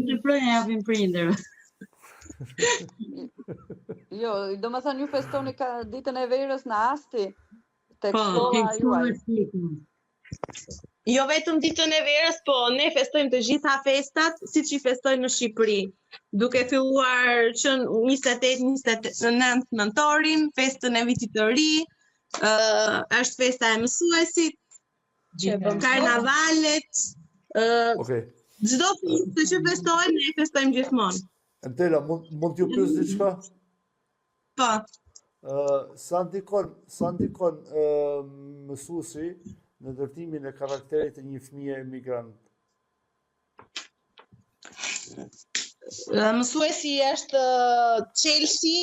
të projnë japin prindërve. Jo, do më thënë ju festoni ditën e verës në Asti, tek shkolla juaj. Jo vetëm ditën e verës, po ne festojmë të gjitha festat siç i festojnë në Shqipëri. Duke filluar që 28-29 nëntorin, festën e vitit të ri, është festa e mësuesit, karnavalet, çdo festë që festojmë, ne festojmë gjithmonë. Entela, mund t'ju pyes diçka? Po. Sa ndikon mësuesi në ndërtimin e karakterit të një fëmije emigrant? Mësuesi është çelësi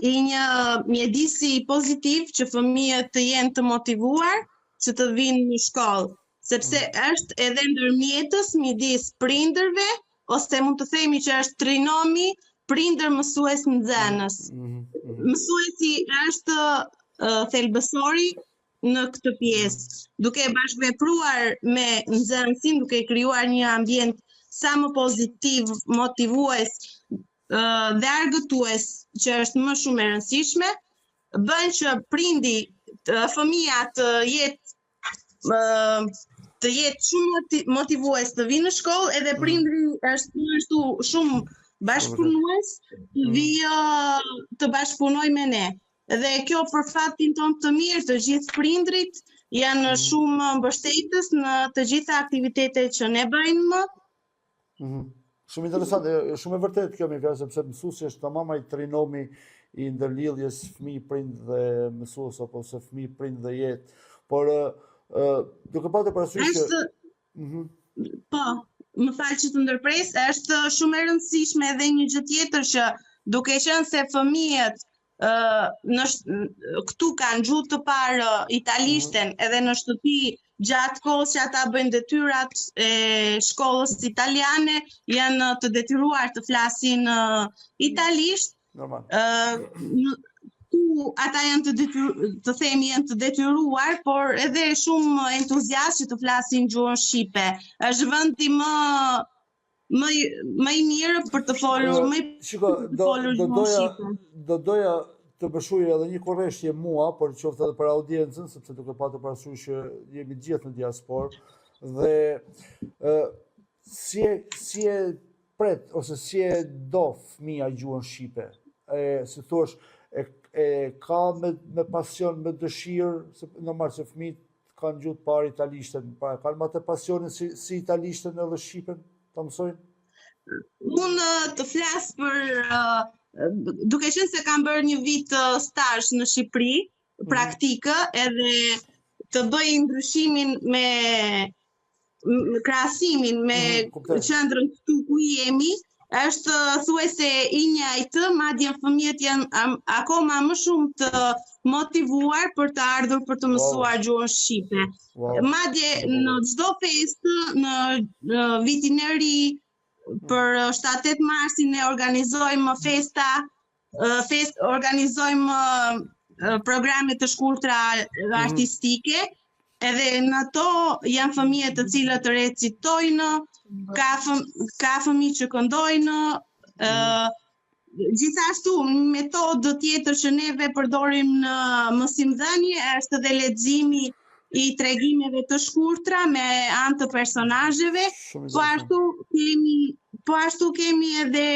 i një mjedisi pozitiv që fëmijët të jenë të motivuar që të vinë në shkollë, sepse është edhe ndërmjetës midis prindërve, ose mund të themi që është trinomi prindër mësues nxënës. Mësuesi është thelbësori në këtë pjesë, duke bashkëvepruar me nxënësin, duke krijuar një ambient sa më pozitiv, motivues dhe argëtues, që është më shumë e rëndësishme, bën që fëmia të jetë shumë motivues të vinë në shkollë, edhe prindri është shumë bashkëpunues të vijë të bashkëpunoj me ne. Dhe kjo për fatin tonë të mirë, të gjithë prindrit janë shumë mbështetës në të gjitha aktivitetet që ne bëjmë. Shumë interesant, shumë e vërtet kjo me fjalë, sepse mësuesi është tamam ai trinomi i ndërlidhjes fëmijë-prind dhe mësues apo se fëmijë-prind dhe jetë. Por duke pasur parasysh që Po, më falë që të ndërpres, është shumë e rëndësishme edhe një gjë tjetër që duke qenë se fëmijët këtu kanë gjuhë të parë italishten edhe në shtëpi gjatë kohës që ata bëjnë detyrat e shkollës italiane, janë të detyruar të flasin italisht. Ata janë të themi janë të detyruar, por edhe shumë entuziast që të flasin gjuhën shqipe. Është vendi më i mirë për të folur gjuhën shqipe. Do doja të bëshuj edhe një korreshtje mua, por qoftë edhe për audiencën, sepse duke patur parasysh që jemi gjithë në diasporë, dhe si e pret, ose si e do fëmia gjuhën shqipe? Si thosh, e ka me pasion, me dëshirë, se normal se fëmijët kanë gjuhë parë italishten, kanë më të pasionin si italishten edhe shqipen, ta mësojnë? Unë të flas për duke qenë se kam bërë një vit stazh në Shqipëri, praktikë, edhe të bëj ndryshimin me krahasimin me qendrën këtu ku jemi, është thuajse i njëjtë, madje fëmijët janë akoma më shumë të motivuar për të ardhur për të mësuar gjuhën shqipe. Madje në çdo festë, në vitin e ri, për 7-8 marsin ne organizojmë festa, organizojmë programe të shkurtra artistike, edhe në to janë fëmijë të cilët recitojnë, ka fëmijë që këndojnë, gjithashtu metodë tjetër që neve përdorim në mësimdhënie është dhe leximi i tregimeve të shkurtra me anë të personazheve, po ashtu kemi edhe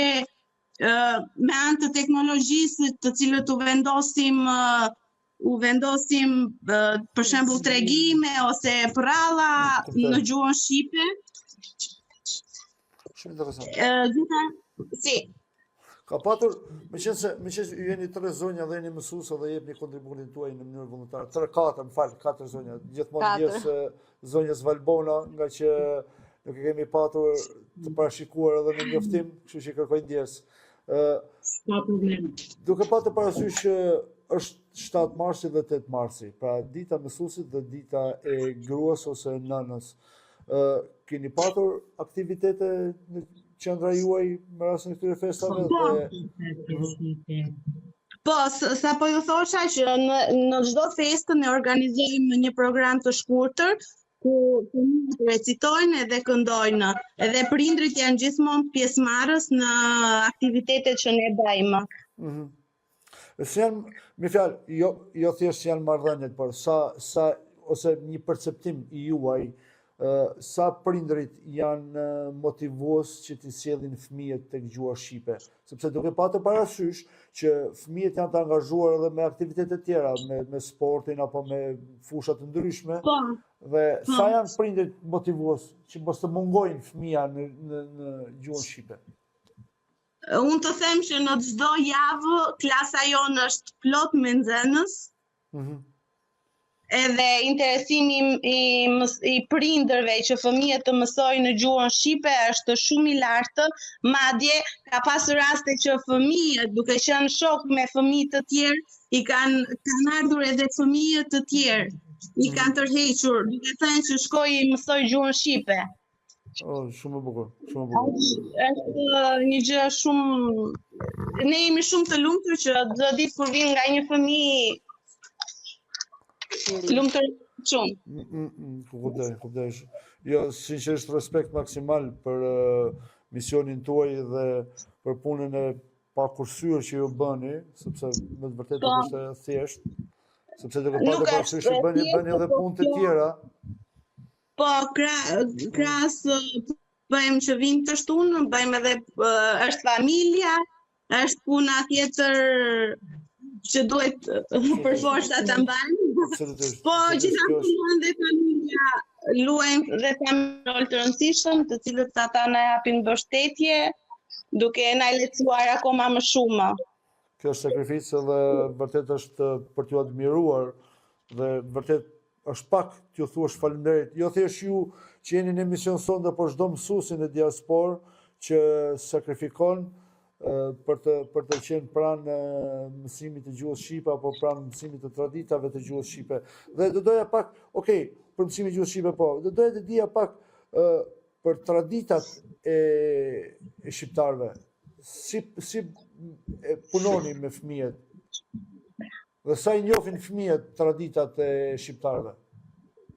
me anë të teknologjisë të cilët u vendosim për shembull tregime ose prralla në gjuhën shqipe. Shumë interesant. Si. Ka patur, me qenë se ju jeni 3 zonja dhe jeni mësues dhe jepni kontributin tuaj në mënyrë vullnetare. 4 zonja, gjithmonë ndjes zonjës Valbona, nga që nuk e kemi patur të parashikuar edhe në njoftim, kështu që kërkoj ndjes. Duke patur parasysh që është 7 marsi dhe 8 marsi, pra dita mësuesit dhe dita e gruas ose e nënës. Keni patur aktivitete në qendra juaj me rastin e këtyre festave? Po, sa po ju thosha që në çdo festë ne organizojmë një program të shkurtër ku fëmijët recitojnë edhe këndojnë, edhe prindrit janë gjithmonë pjesëmarrës në aktivitetet që ne bëjmë. Me fjalë, jo thjesht janë marrëdhëniet, por ose një perceptim i juaj, sa prindrit janë motivues që t'i sjellin fëmijët tek gjuha shqipe, sepse duke patur parasysh që fëmijët janë të angazhuar edhe me aktivitete tjera, me sportin apo me fusha të ndryshme, dhe sa janë prindrit motivues që mos të mungojnë fëmia në gjuhën shqipe? Unë të them që në çdo javë klasa jonë është plot me nxënës. Edhe interesimi i prindërve që fëmijët të mësojnë në gjuhën shqipe është shumë i lartë, madje ka pasur raste që fëmijët, duke qenë shok me fëmijë të tjerë, i kanë ardhur edhe fëmijë të tjerë, i kanë tërhequr, duke thënë që shkoj i mësoj gjuhën shqipe. Shumë e bukur, shumë e bukur. Është një gjë shumë, ne jemi shumë të lumtur që çdo ditë kur vim nga një fëmijë lumtur shumë. Kuptoj. Jo, sinqerisht respekt maksimal për misionin tuaj dhe për punën e pakursyer që ju bëni, sepse me të vërtetë është thjesht, sepse duke patur parasysh që bëni edhe punë të tjera. Po, krahas bëjmë që vinë të shtunë, bëjmë edhe është familja, është puna tjetër që duhet për forca ta mbajmë. Po, gjithashtu luajmë dhe familja, luajmë dhe familja rol të rëndësishëm, të cilët ata na japin mbështetje, duke na lehtësuar akoma më shumë. Kjo është sakrificë dhe vërtet është për t'ju admiruar dhe vërtet është pak t'ju thuash faleminderit. Jo thjesht ju që jeni në emision sonde, por çdo mësuesi në diasporë që sakrifikon për të qenë pranë mësimit të gjuhës shqipe apo pranë mësimit të traditave të gjuhës shqipe. Dhe do doja pak, për mësimin e gjuhës shqipe po, do doja të dija pak për traditat e shqiptarëve. Si punoni me fëmijët? Dhe sa i njohin fëmijët traditat e shqiptarëve?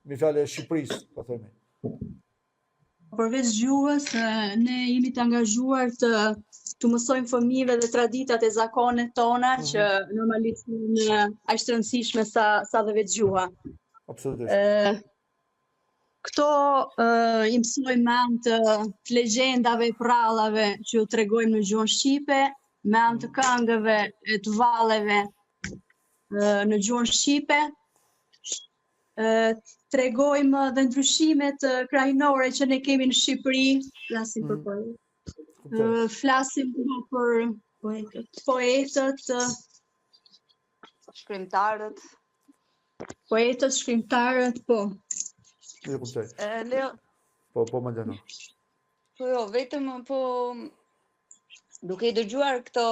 Me fjalë e Shqipërisë, po themi. Përveç gjuhës, ne jemi të angazhuar të mësojmë fëmijëve dhe traditat e zakonet tona që normalisht janë aq të rëndësishme sa dhe vetë gjuha. Absolutisht. Këto i mësojmë me anë të legjendave, prallave që u tregojmë në gjuhën shqipe, me anë të këngëve e të valleve në gjuhën shqipe. Tregojmë dhe ndryshimet krajinore që ne kemi në Shqipëri, flasim për poetët, shkrimtarët. Shkrimtarët, po. E kuptoj. Leo, Po Maljana. po jo, vetëm po duke i dëgjuar këto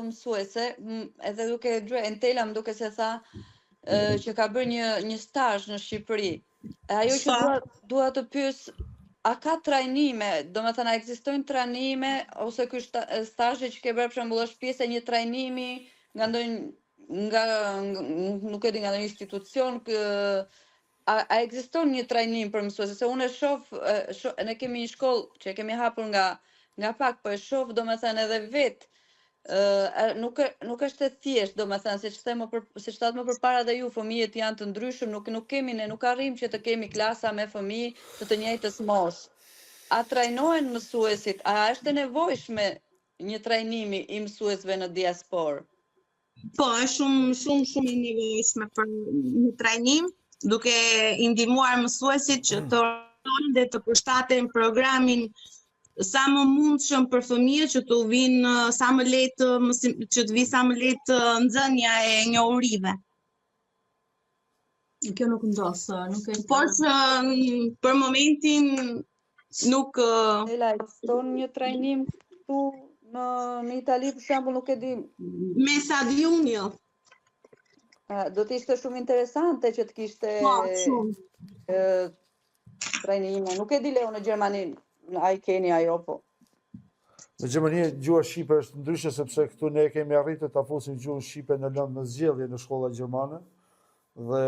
mësuese, edhe duke dëgjuar Entela më duke se tha që ka bërë një stazh në Shqipëri. Ajo që dua të pyes, a ka trajnime, domethënë a ekzistojnë trajnime ose ky stazh që ke bërë për shembull është pjesë e një trajnimi nga nuk e di, nga ndonjë institucion, a ekziston një trajnim për mësuese? Se unë e shoh, ne kemi një shkollë që e kemi hapur nga pak, po e shoh domethënë edhe vetë. Nuk është e thjesht, domethënë, siç thatë më përpara dhe ju, fëmijët janë të ndryshëm, nuk arrim që të kemi klasa me fëmijë të njëjtës moshë. A trajnohen mësuesit? A është e nevojshme një trajnimi i mësuesve në diasporë? Po, është shumë e nevojshme për një trajnim, duke i ndihmuar mësuesit që të organizojnë dhe të përshtaten programin sa më mundshëm për fëmijët që të vinë sa më lehtë, që të vi sa më lehtë nxënia e njohurive. Kjo nuk ndos, nuk e. Por për momentin nuk ekziston një trajnim këtu në Itali, për shembull, nuk e di. Me stadium jo. Do të ishte shumë interesante që të kishte trajnime. Nuk e di Leo në Gjermani. A i keni ajo, po. Në Gjermani gjuha shqipe është ndryshe sepse këtu ne kemi arritur ta fusim gjuhën shqipe në lëndë në zgjedhje në shkolla gjermane dhe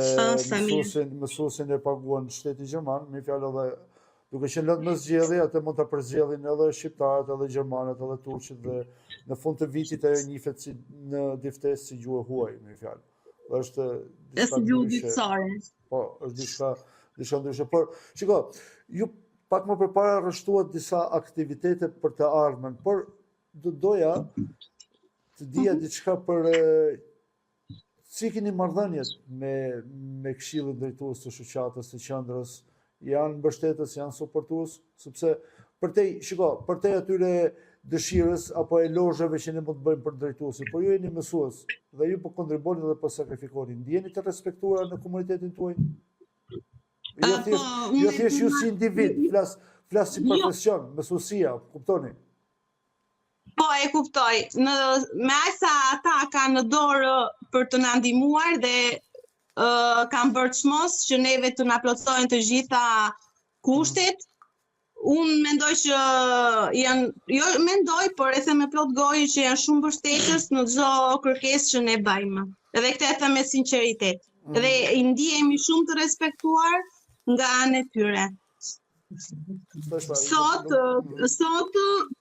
mësuesin e paguan shteti gjerman, me fjalë edhe duke qenë lëndë në zgjedhje, atë mund ta përzgjedhin edhe shqiptarët, edhe gjermanët, edhe turqit dhe në fund të vitit ajo njihet si në diftes si gjuhë huaj, me fjalë. Dhe është diçka ndryshe. Po, është diçka ndryshe. Por shiko, ju pak më përpara rrështuat disa aktivitete për të ardhmen, por doja të dija diçka për si keni marrëdhëniet me këshillin drejtues të shoqatës të qendrës, janë mbështetës, janë suportues, sepse përtej atyre dëshirës apo e lozheve që ne mund të bëjmë për drejtuesin, por ju jeni mësues dhe ju po kontriboni dhe po sakrifikoni. Ndjeni të respektuar në komunitetin tuaj? Jo thjesht ju si individ, flas si profesion, mësuesia, kuptoni? Po, e kuptoj. Me aq sa ata kanë në dorë për të na ndihmuar dhe kanë bërë çmos që neve të na plotësojnë të gjitha kushtet, unë mendoj që por e them me plot gojë që janë shumë mbështetës në çdo kërkesë që ne bëjmë. Edhe këtë e them me sinqeritet. Dhe i ndihemi shumë të respektuar nga anë e tyre. Sot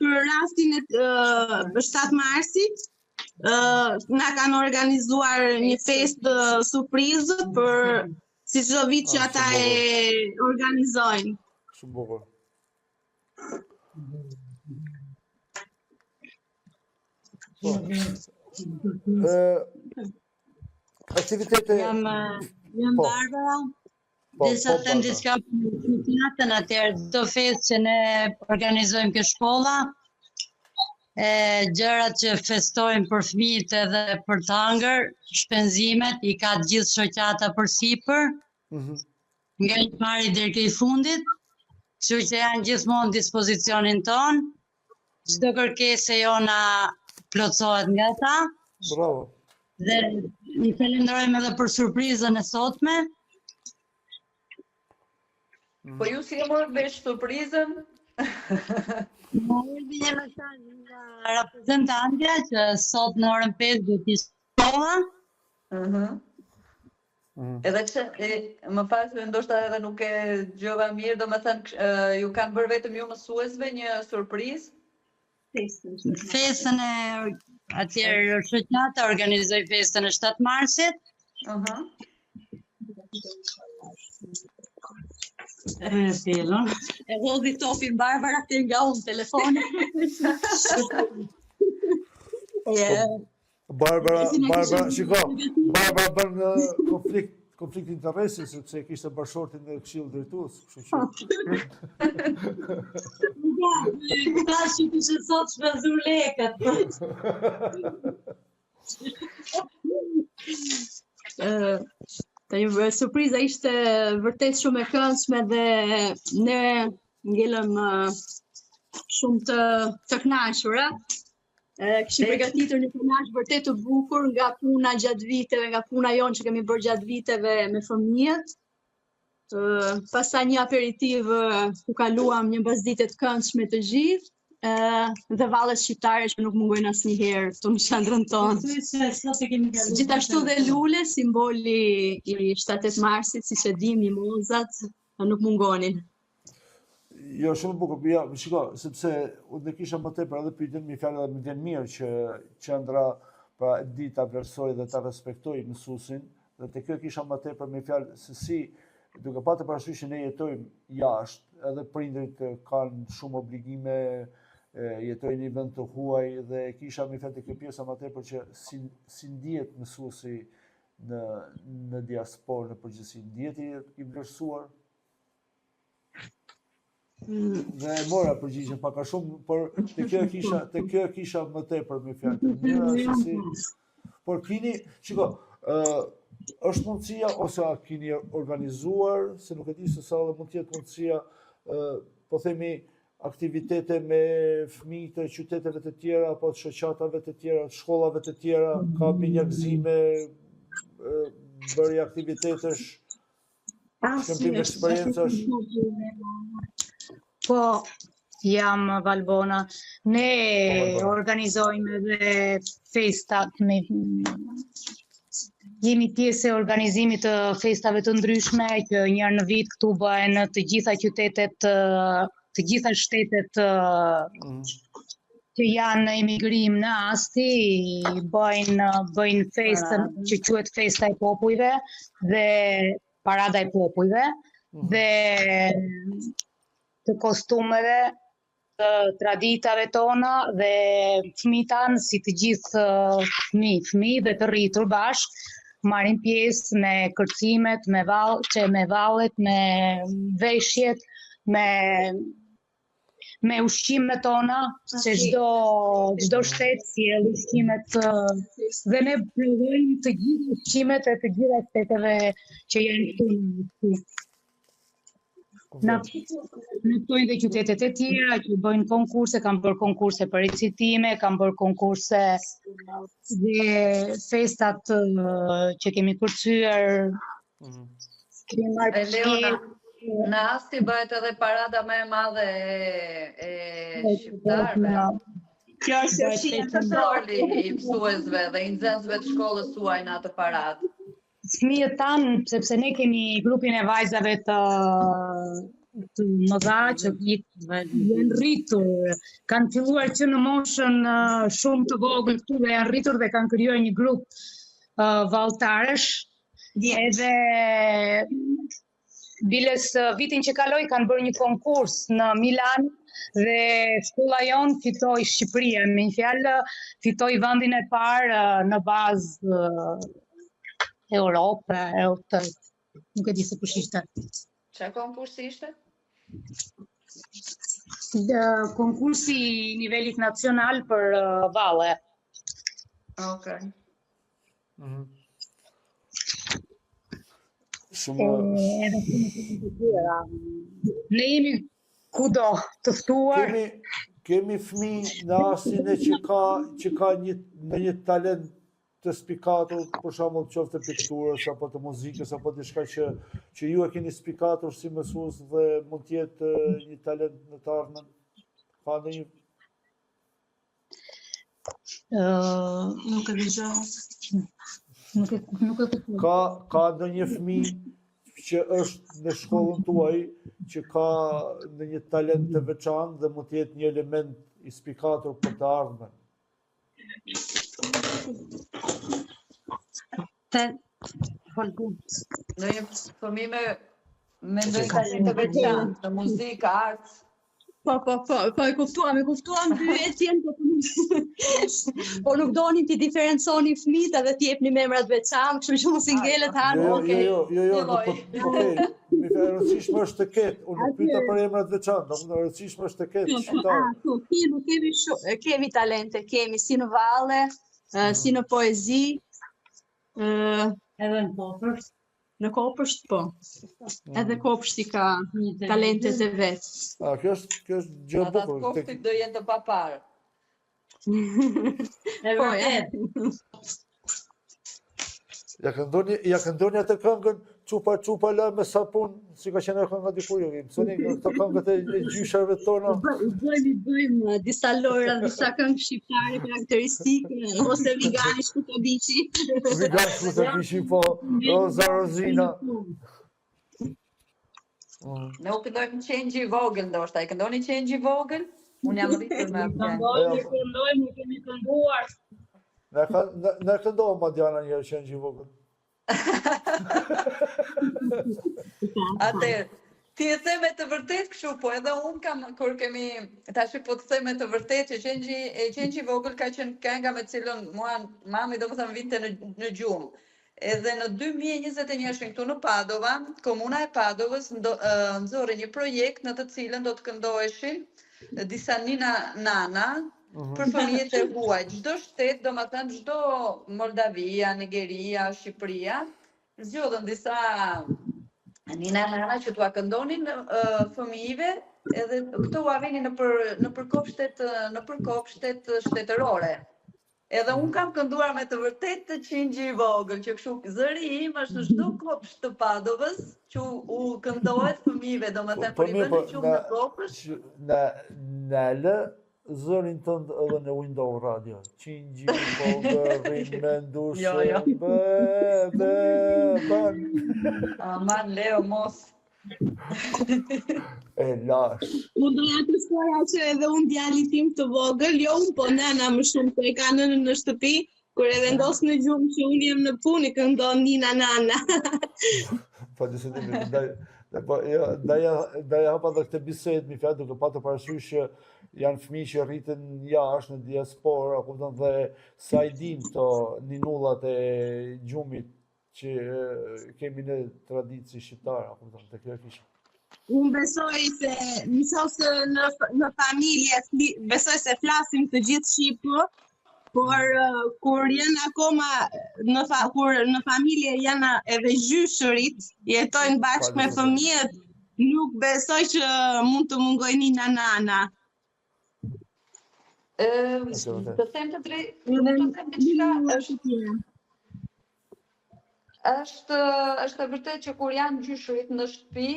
për rastin e 7 marsit, na kanë organizuar një festë surprizë për si çdo vit që ata e organizojnë. Shumë bukur. Aktivitete... Jam Barbara. Desha them diçka për natën atëherë, do festë që ne organizojmë kjo shkolla, gjërat që festojmë për fëmijët edhe për të hëngër, shpenzimet i ka të gjithë shoqata përsipër, nga i pari deri i fundit, kështu që janë gjithmonë dispozicionin ton, çdo kërkesë jona plotësohet nga ta. Bravo. Dhe i falenderojmë edhe për surprizën e sotme. Po ju si e morët vesh surprizën? Më erdhi një mesazh nga reprezentantja që sot në orën 5 do të ishte shkolla. Edhe që, më falë, ndoshta edhe nuk e dëgjova mirë, do më thënë, ju kanë bërë vetëm ju mësuesve një surprizë? Festën e atjerë shoqata organizoi festën e 7 marsit. Fillon. E hodhi topin Barbara të nga unë telefoni. Barbara, shiko, Barbara bën konflikt interesi, sepse kishte bashortin në këshill drejtues, kështu që. Tash që kishte sot shpenzur lekët. Surpriza ishte vërtet shumë e këndshme dhe ne ngelëm shumë të kënaqura. Kishim përgatitur një pronazh vërtet të bukur nga puna gjatë viteve, nga puna jonë që kemi bërë gjatë viteve me fëmijët. Pastaj një aperitiv ku kaluam një mbasditë të këndshme të gjithë. Dhe vallet shqiptare që nuk mungojnë asnjëherë këtu në qendrën tonë. Gjithashtu dhe lule, simboli i 7-8 marsit, siç e dim, mimozat, nuk mungonin. Jo, shumë bukur, ja, shiko, sepse unë kisha më tepër edhe pyetjen më fjalë edhe më vjen mirë që qendra pra di ta vlerësoj dhe ta respektoj mësuesin, dhe te kjo kisha më tepër më fjalë se si duke patur parasysh që ne jetojmë jashtë, edhe prindrit kanë shumë obligime, jetojnë në një vend të huaj dhe kisha më fjalë te kjo pjesa më tepër që si ndihet mësuesi në diasporë në përgjithësi, ndihet i vlerësuar. Dhe e mora përgjigjen pak a shumë, por te kjo kisha më tepër me fjalë. Por keni, shiko, është mundësia ose a keni organizuar, se nuk e di se sa dhe mund të jetë mundësia, po themi aktivitete me fëmijë të qyteteve të tjera apo të shoqatave të tjera, të shkollave të tjera, ka binjakëzime, bërje aktivitetesh, shkëmbim eksperjencash. Po, jam Valbona. Ne organizojmë edhe festat jemi pjesë e organizimit të festave të ndryshme që njërë në vit këtu bëhen të gjitha qytetet, të gjitha shtetet që janë në emigrim në Asti, bëjnë festën që quhet Festa e Popujve dhe Parada e Popujve dhe të kostumeve, të traditave tona dhe fëmijët si të gjithë fëmijë dhe të rritur bashkë marrin pjesë me kërcimet, me vallet, me veshjet, me ushqimet tona, se çdo shtet sjell ushqimet dhe ne provojmë të gjithë ushqimet e të gjitha shteteve që janë këtu. Në këtojnë dhe qytetet e tjera që bëjnë konkurse, kanë bërë konkurse për recitime, kanë bërë konkurse dhe festat që kemi përcyer. Eleona, në Asti bëhet edhe parada më e madhe e shqiptarëve. Kjo është Të roli i mësuesve dhe i nxënësve të shkollës tuaj në atë paradë. Fëmijët tanë, sepse ne kemi grupin e vajzave të mëdha që janë rritur, kanë filluar që në moshën shumë të vogël këtu dhe janë rritur dhe kanë krijuar një grup valltarësh. Edhe biles vitin që kaloi kanë bërë një konkurs në Milan dhe shkolla jonë fitoi Shqipëria, me një fjalë fitoi vendin e parë në bazë Europë, nuk e di se kush ishte. Çfarë konkursi ishte? Konkursi i nivelit nacional për valle. Okej. Ne jemi kudo të ftuar. Kemi fëmijë në Asin që ka një talent të spikatur, për shembull qoftë të pikturës apo të muzikës apo diçka që ju e keni spikatur si mësues dhe mund të jetë një talent në të ardhmen. Ka ndonjë? Nuk e dëgjoj. Ka ndonjë fëmijë që është në shkollën tuaj që ka ndonjë talent të veçantë dhe mund të jetë një element i spikatur për të ardhmen? Ndonjë fëmijë me ndonjë talent të veçantë, në muzikë, art. Po, e kuptuam pyetjen, po nuk donin t'i diferenconi fëmijët edhe t'i jepni emrat veçantë, kështu që mos i ngelet hanë. Jo, okej. Mi e rëndësishme është të ketë, unë nuk pyeta për emrat veçantë, e rëndësishme është të ketë shqiptar. Kemi talente, kemi si në valle, si në poezi, edhe në Kopësht. Në Kopësht, po. Edhe Kopështi ka talentet e vetë. Kjo është gjë e Ata të bukur. Kopshtit do jenë të paparë. E vërtet. Ja këndoni atë këngën Qupa la me sapun, si ka qenë kënga dikur jo, mësoni këto këngët e gjysherëve tona. Bëjmë disa lojra, disa këngë shqiptare karakteristike, ose Vigani Shkutobiçi. Vigani Shkutobiçi, po, Roza Rozina. Ne u këndojmë qenjë i vogël ndoshta, i këndoni qenjë i vogël? Unë jam rritur me atë. Këndojmë, kemi kënduar. Ne këndohëm Madjana njërë qenjë i vogël. Atëherë, ti e the me të vërtet kështu, po edhe unë kam, kur kemi, tash po të them me të vërtet që qenjë i vogël ka qenë kënga me cilën mua mami domethënë vinte në gjumë. Edhe në 2021 këtu në Padova, komuna e Padovës nxorri një projekt në të cilën do të këndoheshin disa nana për fëmijët e huaj. Çdo shtet, domethënë çdo Moldavia, Nigeria, Shqipëria, zgjodhen disa nana që t'ua këndonin fëmijëve, edhe këto u avinin në përkopshtet shtetërore. Edhe unë kam kënduar me të vërtet të qenjë i vogël, që kështu zëri im është në çdo kopsht të Padovës që u këndohet fëmijëve, domethënë për i vënë qumë në kopsht. Në lë zërin tënd edhe në Window Radio. Qenjë i vogël, rrin me ndushën, ban. Aman, Leo, mos. E lash. Unë doja të thoja që edhe unë djali tim të vogël, jo unë po nëna më shumë, po e ka nënën në shtëpi, kur e vendos në gjumë që unë jem në punë, këndon Nina Nana. Po disi të daja hapa dhe këtë bisedë, mi fjatë duke patë parasysh që janë fëmijë që rriten jashtë në diasporë, kupton dhe sa i din këto ninullat e gjumit që kemi në tradici shqiptare, kupton të kjo kishë. Unë besoj se nëse në familje, besoj se flasim të gjithë shqipë, por kur janë akoma kur në familje janë edhe gjyshërit, jetojnë bashkë me fëmijët, nuk besoj që mund të mungojnë Nina Nana. Të them të drejtë, është e vërtet që kur janë gjyshërit në shtëpi,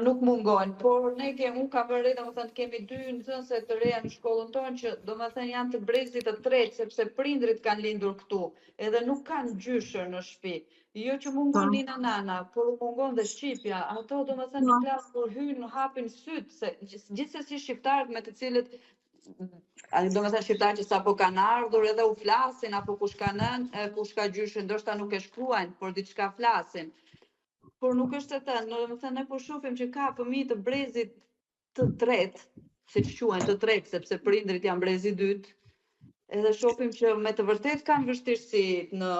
nuk mungojnë, por unë kam vërre, domethënë kemi 2 nxënëse të reja në shkollën tonë që domethënë janë të brezit të tretë, sepse prindrit kanë lindur këtu, edhe nuk kanë gjyshër në shtëpi. Jo që mungon Nina Nana, por mungon dhe shqipja. Ato domethënë në klasë kur hynë hapin sytë, se gjithsesi shqiptarët me të cilët domethënë shqiptarë që sapo kanë ardhur edhe u flasin, apo kush ka nënë, kush ka gjyshën, ndoshta nuk e shkruajnë, por diçka flasin. Por nuk është e të, domethënë ne po shohim që ka fëmijë të brezit të tretë, siç quhen të tretë, sepse prindrit janë brezi dytë, edhe shohim që me të vërtet kanë vështirësi në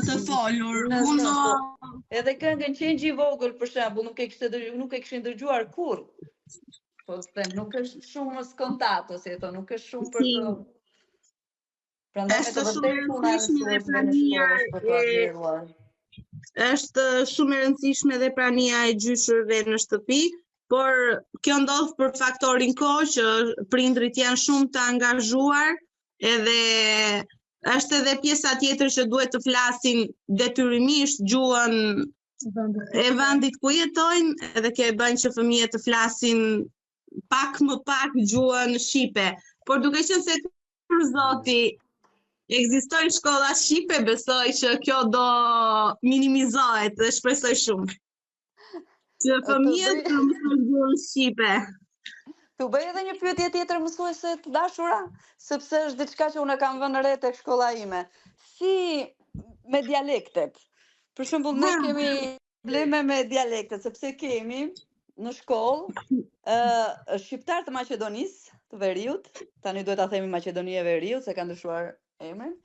të folur. Edhe këngën Qenjë i vogël për shembull nuk e kishin dëgjuar kurrë. Po them, nuk është shumë skontato, si ato, nuk është shumë për të. Prandaj me të vërtet puna është shumë e rëndësishme dhe prania e gjyshërve në shtëpi, por kjo ndodh për faktorin kohë që prindrit janë shumë të angazhuar, edhe është edhe pjesa tjetër që duhet të flasin detyrimisht gjuhën e vendit ku jetojnë, edhe kjo e bën që fëmijët të flasin pak më pak gjuhën shqipe. Por duke qenë se kur zoti ekzistojnë shkolla shqipe, besoj që kjo do minimizohet dhe shpresoj shumë. Që fëmijët të mësojnë gjuhën shqipe. Tu bëj edhe një pyetje tjetër mësuese të dashura, sepse është diçka që unë kam vënë re tek shkolla ime. Si me dialektet? Për shembull, ne kemi probleme me dialektet, sepse kemi në shkollë shqiptar të Maqedonisë të Veriut, tani duhet ta themi Maqedonia e Veriut se ka ndryshuar emrin,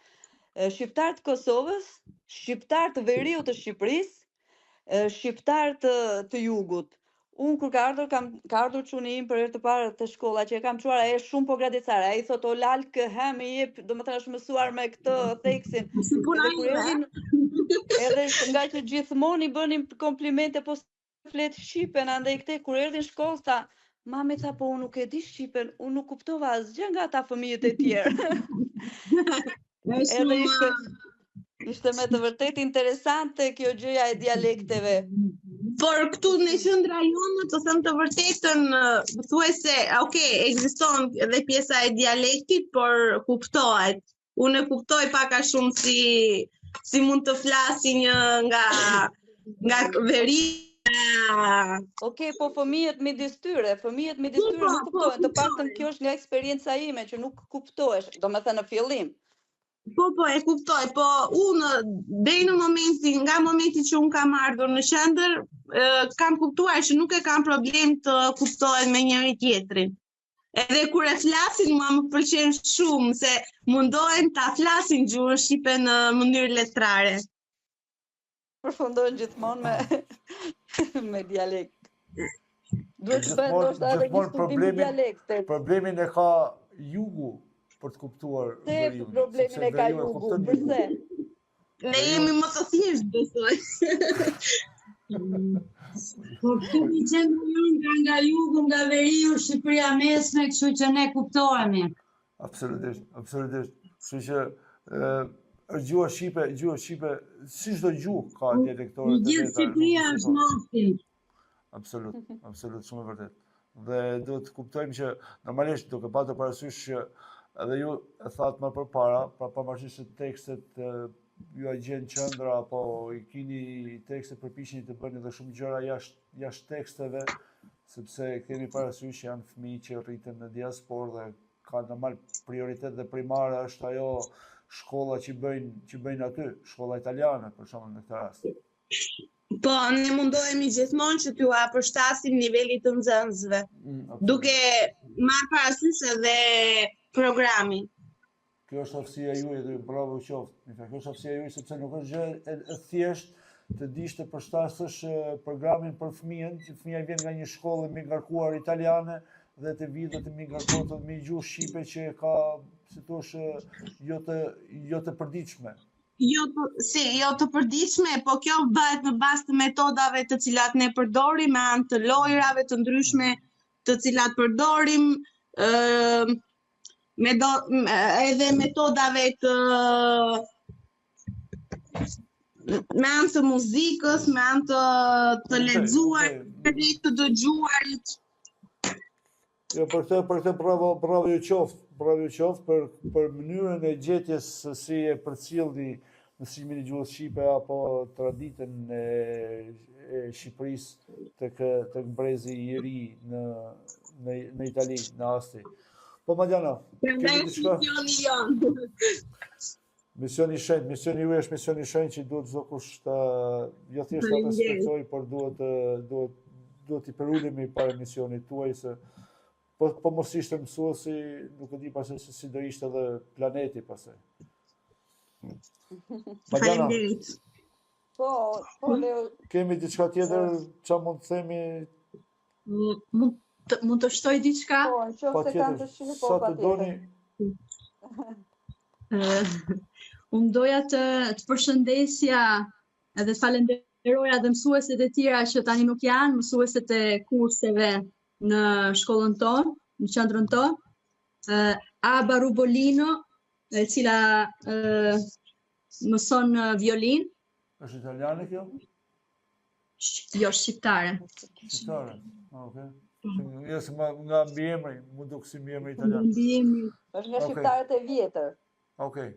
shqiptar të Kosovës, shqiptar të Veriut të Shqipërisë, shqiptar të Jugut. Unë kur ka ardhur çuni im për herë të parë te shkolla që e kam çuar, ai është shumë po gradicare. Ai thot o lal kë hem i jep, domethënë është mësuar me këtë theksin. Edhe nga që gjithmonë i bënim komplimente po flet shqipen, andaj këte kur erdhin në shkollë tha, mami tha po unë nuk e di shqipen, unë nuk kuptova asgjë nga ata fëmijët e tjerë. Edhe ishte me të vërtet interesante kjo gjëja e dialekteve. Por këtu në qendra jonë, të them të vërtetën, thuajse, okay, ekziston edhe pjesa e dialektit, por kuptohet. Unë e kuptoj pak a shumë si mund të flasi një nga veri. Okej, po fëmijët midis tyre nuk kuptohen, të paktën kjo është nga eksperienca ime që nuk kuptohesh, domethënë në fillim. Po, e kuptoj, po unë deri në nga momenti që unë kam ardhur në qendër, kam kuptuar që nuk e kam problem të kuptohen me njëri tjetrin. Edhe kur e flasin, mua më pëlqen shumë se mundohen ta flasin gjuhën shqipe në mënyrë letrare. Përfundojnë gjithmonë me dialekt. Duhet të bëhen ndoshta edhe një studim dialekte. Problemin e ka Jugu për të kuptuar Veriun. Problemin e ka Jugu, përse? Ne jemi më të thjeshtë, besoj. Po këtu një qendra jonë nga Jugu, nga Veriu, Shqipëria mesme, kështu që ne kuptohemi. Absolutisht. Kështu që gjuha shqipe, si çdo gjuhë ka dialektorë të Gjithë Shqipëria është mafti. Absolut, shumë e vërtet. Dhe duhet të kuptojmë që normalisht duke patur parasysh që edhe ju e thatë më përpara, pra pavarësisht se tekstet ju a gjen qendra apo i keni tekste përpiqeni të bëni edhe shumë gjëra jashtë teksteve, sepse kemi parasysh janë fëmijë që rriten në diasporë dhe ka normal prioritet dhe primare është ajo shkolla që bëjnë aty, shkolla italiane për shembull në këtë rast. Po, ne mundohemi gjithmonë që t'ju përshtasim nivelit të nxënësve, duke marrë parasysh edhe programin. Kjo është aftësia juaj dhe bravo qoftë. Kjo është aftësia juaj sepse nuk është gjë e thjeshtë të dish të përshtasësh programin për fëmijën, që fëmija vjen nga një shkollë me ngarkuar italiane dhe të vi dhe të mi ngarkohet me gjuhë shqipe që ka, si thosh, jo të përditshme. Jo të përditshme, po kjo bëhet në bazë të metodave të cilat ne përdorim, me anë të lojrave të ndryshme të cilat përdorim, edhe metodave me anë të muzikës, me anë të lexuar, të dëgjuarit. Jo, për këtë bravo ju qoftë për mënyrën e gjetjes se si e përcjellni mësimin e gjuhës shqipe apo traditën e Shqipërisë tek brezi i ri në Itali, në Asti. Po Mariana, kemi diçka? Misioni i shenjtë, misioni juaj është misioni i shenjtë që duhet çdo kush jo thjesht ta respektojë, por duhet i përulemi para misionit tuaj se po mos ishte mësuesi, nuk e di pastaj se si do ishte edhe planeti pastaj. Faleminderit. Po, Leo. Kemi diçka tjetër, çfarë mund të themi? Mund të shtoj diçka? Po, nëse kanë dëshirë, po patjetër. Unë doja të përshëndesja edhe të falenderoja dhe mësueset e tjera që tani nuk janë, mësueset e kurseve në shkollën tonë, në qendrën tonë, Aba Rubolino, e cila mëson violin. Është italiane kjo? Jo, shqiptare. Shqiptare, okay. Nga mbiemri, mu duk si mbiemri italian. Është nga shqiptarët e vjetër. Okej.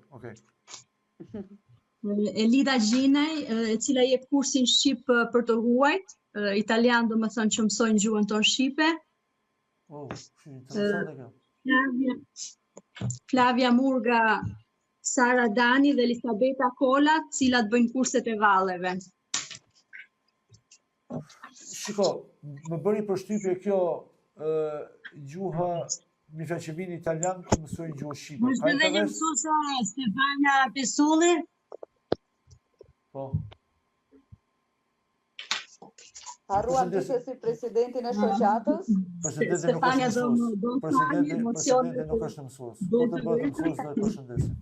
Elida Gjinej, e cila jep kursin shqip për të huajt, italian do më thënë që mësojnë gjuhën tonë shqipe. Interesante kjo. Flavia Murga, Sara Dani dhe Elisabeta Kola, cilat bëjnë kurset e valleve. Shiko, më bëri përshtypje kjo gjuha mi fa që vinë italian të mësojnë gjuhë shqipe. Më shtë dhe një mësuesa Stefania Pesulli. Po. Harruam që si presidentin e shoqatës. Presidenti nuk është mësues. Presidenti nuk është mësues. Po të bëhet mësues dhe përshëndesim.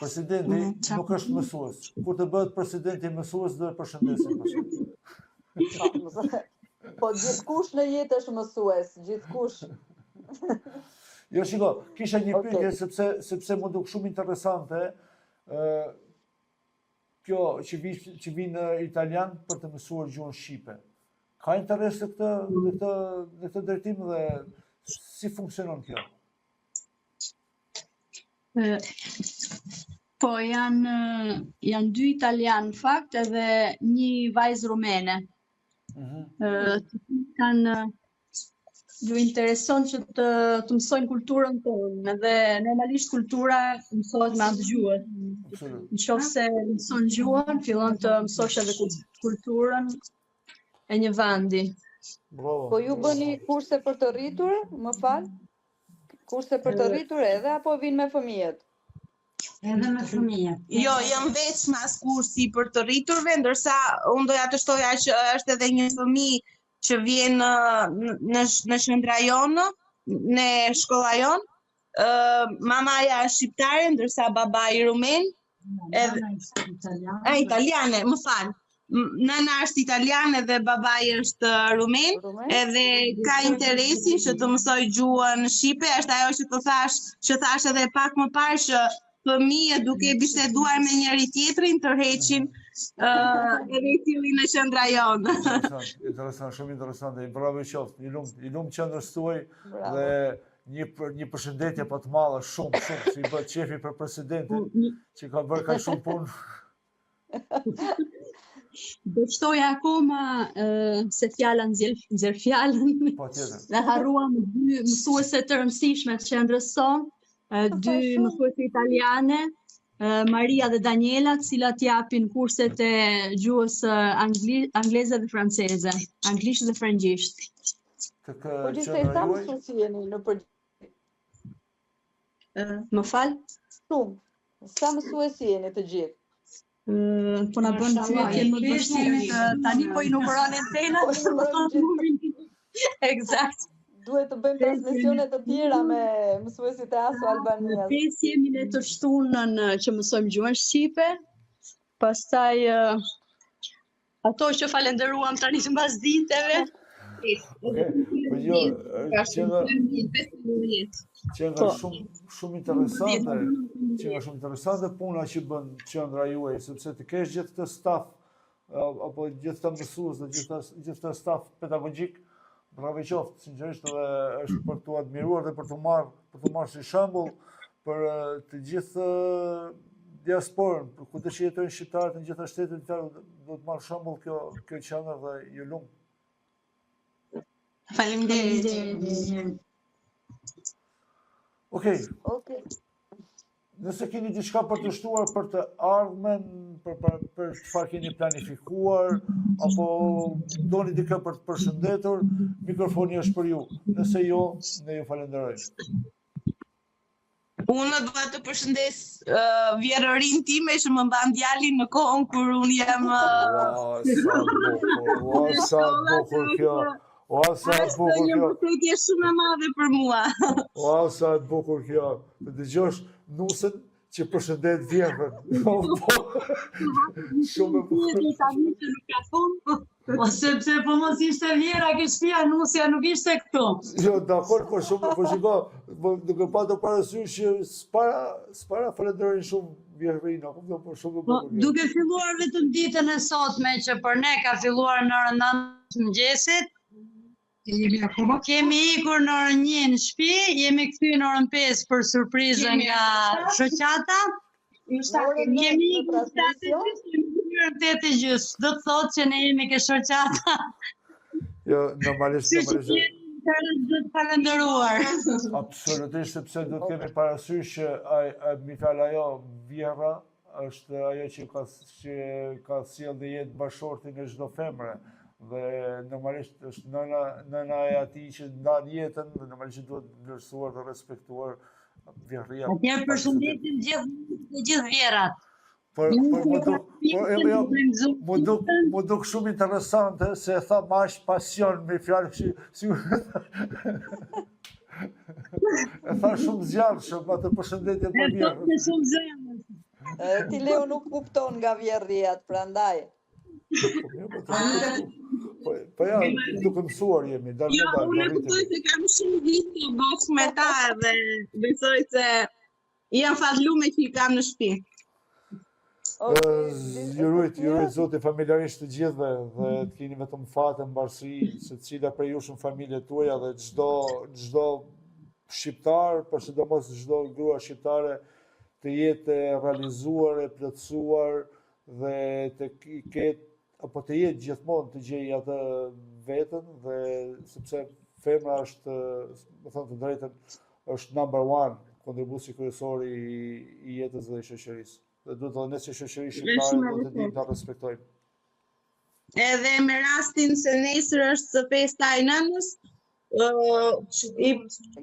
Presidenti nuk është mësues. Kur të bëhet presidenti mësues dhe përshëndesim. Po gjithkush në jetë është mësues, gjithkush. Jo, shiko, kisha një pyetje sepse më duk shumë interesante kjo që vinë italian për të mësuar gjuhën shqipe. Ka interes në këtë drejtim dhe si funksionon kjo? Po janë 2 italian në fakt edhe një vajzë rumene. Kanë ju intereson që të mësojnë kulturën tonë dhe normalisht kultura mësohet me anë gjuhë. Nëse mëson gjuhën, fillon të mësosh edhe kulturën e një vendi. Po ju bëni kurse për të rritur, më fal? Kurse për të rritur edhe apo vinë me fëmijët? Edhe me fëmijët. Jo, jam veç mas kursi për të rriturve, ndërsa unë doja të shtoja që është edhe një fëmijë që vjen në Shëndra jonë, në shkolla jonë. Mamaja është shqiptare, ndërsa babai rumen. Italiane, më fal. Nana është italiane dhe babai është rumen, edhe ka interesin që të mësoj gjuhën shqipe, është ajo që thash edhe pak më parë që fëmijët duke biseduar me njëri tjetrin tërheqin edhe cilin në qendra jonë. Interesant, shumë interesante. Bravo qoftë, i lumë qendrës tuaj dhe një përshëndetje për të madhe shumë, që i bëtë qefi për presidentin, që ka bërë ka shumë punë. Do shtoja akoma se fjala nxjerr fjalën. Po tjetër. Dhe harruam 2 mësuese të rëndësishme të qendrës sonë, 2 mësuese italiane, Maria dhe Daniela, të cilat japin kurset e gjuhës angleze dhe franceze, anglisht dhe frëngjisht. Po gjithsej sa mësuesi jeni në përgjithësi? Më fal? Shumë. Sa mësuesi jeni të gjithë? Po na bën pyetje më të vështira, tani po i numëron antena. Eksakt. Duhet të bëjmë transmisione të tjera me mësuesit e ASO Albanias. 5 jemi ne të shtunën që mësojmë gjuhën shqipe. Pastaj ato që falenderuam tani mbas ditëve. Po jo, që nga shumë interesante puna që bën qendra juaj, sepse të kesh gjithë këtë staf apo gjithë të mësues dhe gjithë të staf pedagogjik. Bravo qoftë, sinqerisht edhe është për të admiruar dhe për të marrë si shembull për të gjithë diasporën, për ku të që jetojnë shqiptarët në gjitha shtetet tjerë, do të marrë shembull kjo qendër dhe ju lumë. Faleminderit. Okej. Nëse keni diçka për të shtuar për të ardhmen, për çfarë keni planifikuar, apo doni dikë për të përshëndetur, mikrofoni është për ju. Nëse jo, ne ju falenderojmë. Unë do të përshëndes vjerërin time që më mban djalin në kohën kur unë jam sa bukur kjo. Është një mbështetje shumë e madhe për mua. Sa e bukur kjo. Të dëgjosh nusën që përshëndet vjerën. Shumë e bukur. Po sepse po mos ishte vjera ke shtëpia, nusja nuk ishte këtu. Jo, dakor, po shumë po shiko, duke patur parasysh që s'para falenderojnë shumë vjerërinë, po shumë e bukur. Duke filluar vetëm ditën e sotme që për ne ka filluar në orën 9 të mëngjesit, Kemi ikur në orën 1 në shtëpi, jemi kthyer në orën 5 për surprizën nga shoqata. Kemi ikur në orën 8:30. Do të thotë që ne jemi ke shoqata. Jo, normalisht. Do të falendëruar. Absolutisht, sepse do të kemi parasysh që mi fjalë ajo vjerra është ajo që ka sjellë dhe jetë bashorti nga çdo femre. Dhe normalisht është nëna e atij që ndan jetën, dhe normalisht duhet vlerësuar dhe respektuar vjerria. Atëherë përshëndesim gjithë vjerrat. Mu duk shumë interesante se e tha ma është pasion me fjalë si e tha shumë zjarrshëm atë përshëndetje për vjerrën. Ti Leo nuk kupton nga vjerriat, prandaj. Po ja, duke mësuar jemi, Jo, unë e kuptoj se kam shumë vite bashkë me ta dhe besoj se jam fallume që i kam në shtëpi. Jurojt zoti familjarisht të gjithëve dhe të keni vetëm fate, mbarësi, se cila prej jush në familje tuaja dhe çdo shqiptar, por sidomos çdo grua shqiptare të jetë realizuar, e plotësuar dhe të ketë apo të jetë gjithmonë të gjejë atë vetën dhe sepse femra është, më thënë të drejtën, është number 1 kontribusi kryesor i jetës dhe i shoqërisë. Dhe duhet edhe ne si shoqëri shqiptare duhet të dimë ta respektojmë. Edhe me rastin se nesër është festa e nënës,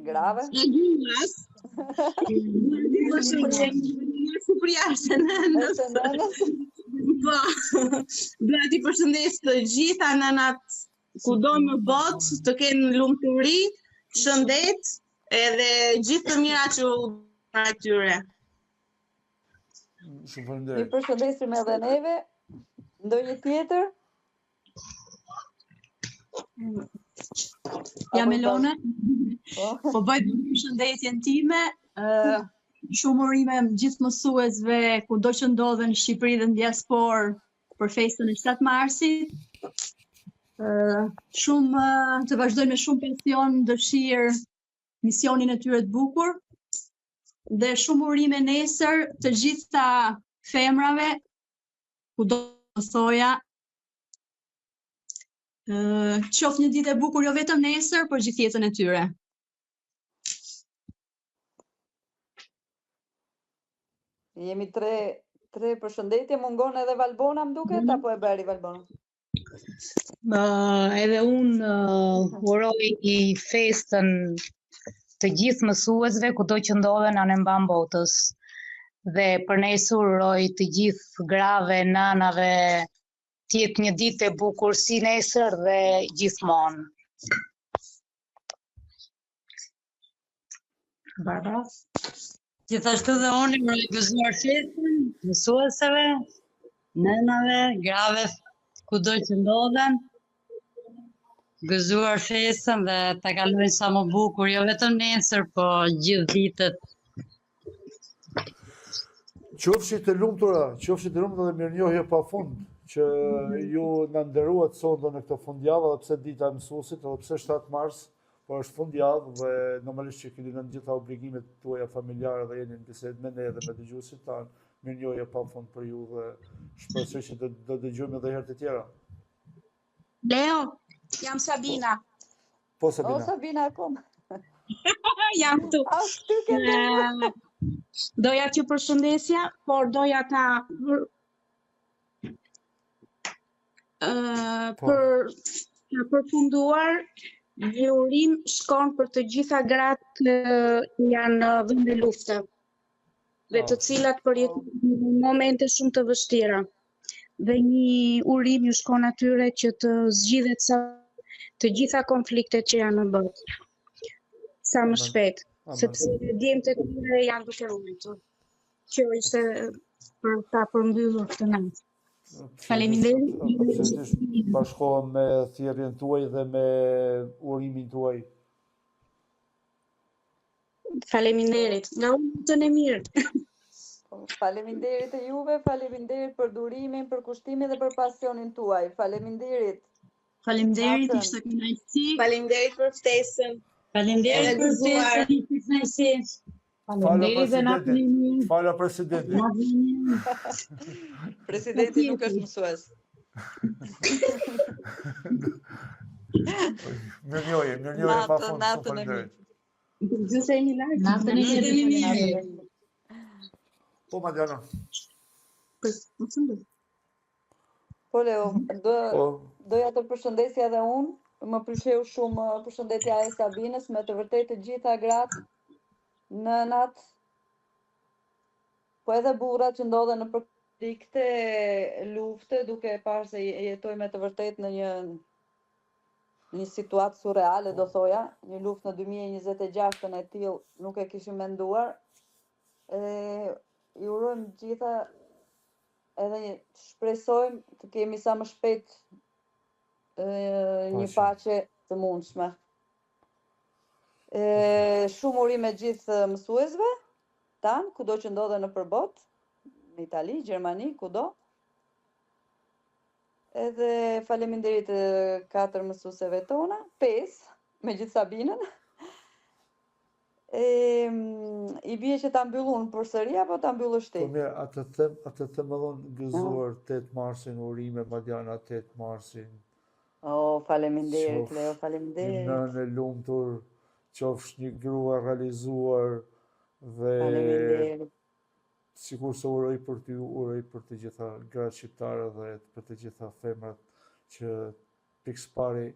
grave. E gjumës. Shqipëriasë nënës. Po, duhet t'i përshëndes të gjitha nënat kudo në botë, të kenë lumturi, shëndet, edhe gjithë të mira që u bërë atyre. Shumë faleminderit. Ju përshëndesim edhe neve. Ndonjë tjetër? Jam Elona. Po bëj përshëndetjen time. Shumë urime gjithë mësuesve kudo që ndodhen në Shqipëri dhe në diasporë për festën e 7 marsit. Shumë të vazhdojnë me shumë pasion, dëshirë, misionin e tyre të bukur. Dhe shumë urime nesër të gjitha femrave, kudo të thoja, qof një ditë e bukur jo vetëm nesër, por gjithë jetën e tyre. Jemi tre përshëndetje, mungon edhe Valbona më duket, apo e bëri Valbona? Edhe unë uroj festën të gjithë mësuesve kudo që ndodhen anë mban botës. Dhe për nesër uroj të gjithë grave, nanave, të jetë një ditë e bukur si nesër dhe gjithmonë. Barbara? Gjithashtu dhe unë më gëzuar festën, mësueseve, nënave, grave, kudo që ndodhen, gëzuar festën dhe ta kalojnë sa më bukur, jo vetëm nesër, po gjithë ditët. Qofshit e lumtura dhe mirënjohje pafund që ju na nderuat sonte në këtë fundjavë, edhe pse dita e mësuesit, edhe pse 7 mars, po është fundjavë dhe normalisht që keni në gjitha obligimet tuaja familjare dhe jeni në bisedë me ne dhe me dëgjuesit tanë. Mirënjohje pafund për ju dhe shpresoj që do dëgjojmë edhe herë të tjera. Leo, jam Sabina. Po Sabina. O Sabina akoma. Jam këtu. Doja t'ju përshëndesja, por doja ta përfunduar. Një urim shkon për të gjitha gratë që janë në vende lufte dhe të cilat përjetojnë në momente shumë të vështira. Dhe një urim ju shkon atyre që të zgjidhet të gjitha konfliktet që janë në botë. Sa më shpejt, sepse djemtë e tyre janë duke ruajtur. Kjo ishte për ta përmbyllur këtë natë. Faleminderit. Bashkohem me thirrjen tuaj dhe me urimin tuaj. Faleminderit. Nga unë të në mirë. Faleminderit e juve, faleminderit për durimin, për kushtimin dhe për pasionin tuaj. Faleminderit. Faleminderit, Natën. ishte kënaqësi. Faleminderit për ftesën. Faleminderit për gëzuar. ftesën, ishte kënaqësi. Faleminderit dhe natën e mirë. Fala presidenti. Natën e mirë. Presidenti nuk është mësues. Mirënjohje pa fund. Natën e mirë. Gjysemi lart. Natën e mirë. Po, Madjana. Po, Leo, Po. doja të përshëndesja edhe unë, më pëlqeu shumë përshëndetja e Sabinës, me të vërtetë të gjitha gratë, nënat, po edhe burrat që ndodhen në përklikte lufte, duke parë se jetojmë me të vërtetë në një situatë surreale, do thoja, një luftë në 2026 e tillë nuk e kishim menduar. I urojmë gjitha edhe shpresojmë të kemi sa më shpejt një paqe të mundshme. Shumë urime gjithë mësuesve tanë, kudo që ndodhen në përbot, në Itali, Gjermani, kudo. Edhe faleminderit 4 mësuesve tona, 5, me gjithë Sabinën. I bie që ta mbyllun përsëri apo ta mbyllësh ti? Po mirë, atë të më dhonë gëzuar 8 marsin, urime Madjana 8 marsin. Faleminderit, Leo, faleminderit. Një nënë e lumtur, qofsh një grua realizuar dhe Faleminderit. sikur se uroj për ty, uroj për të gjitha gratë shqiptare dhe për të gjitha femrat që pikës pari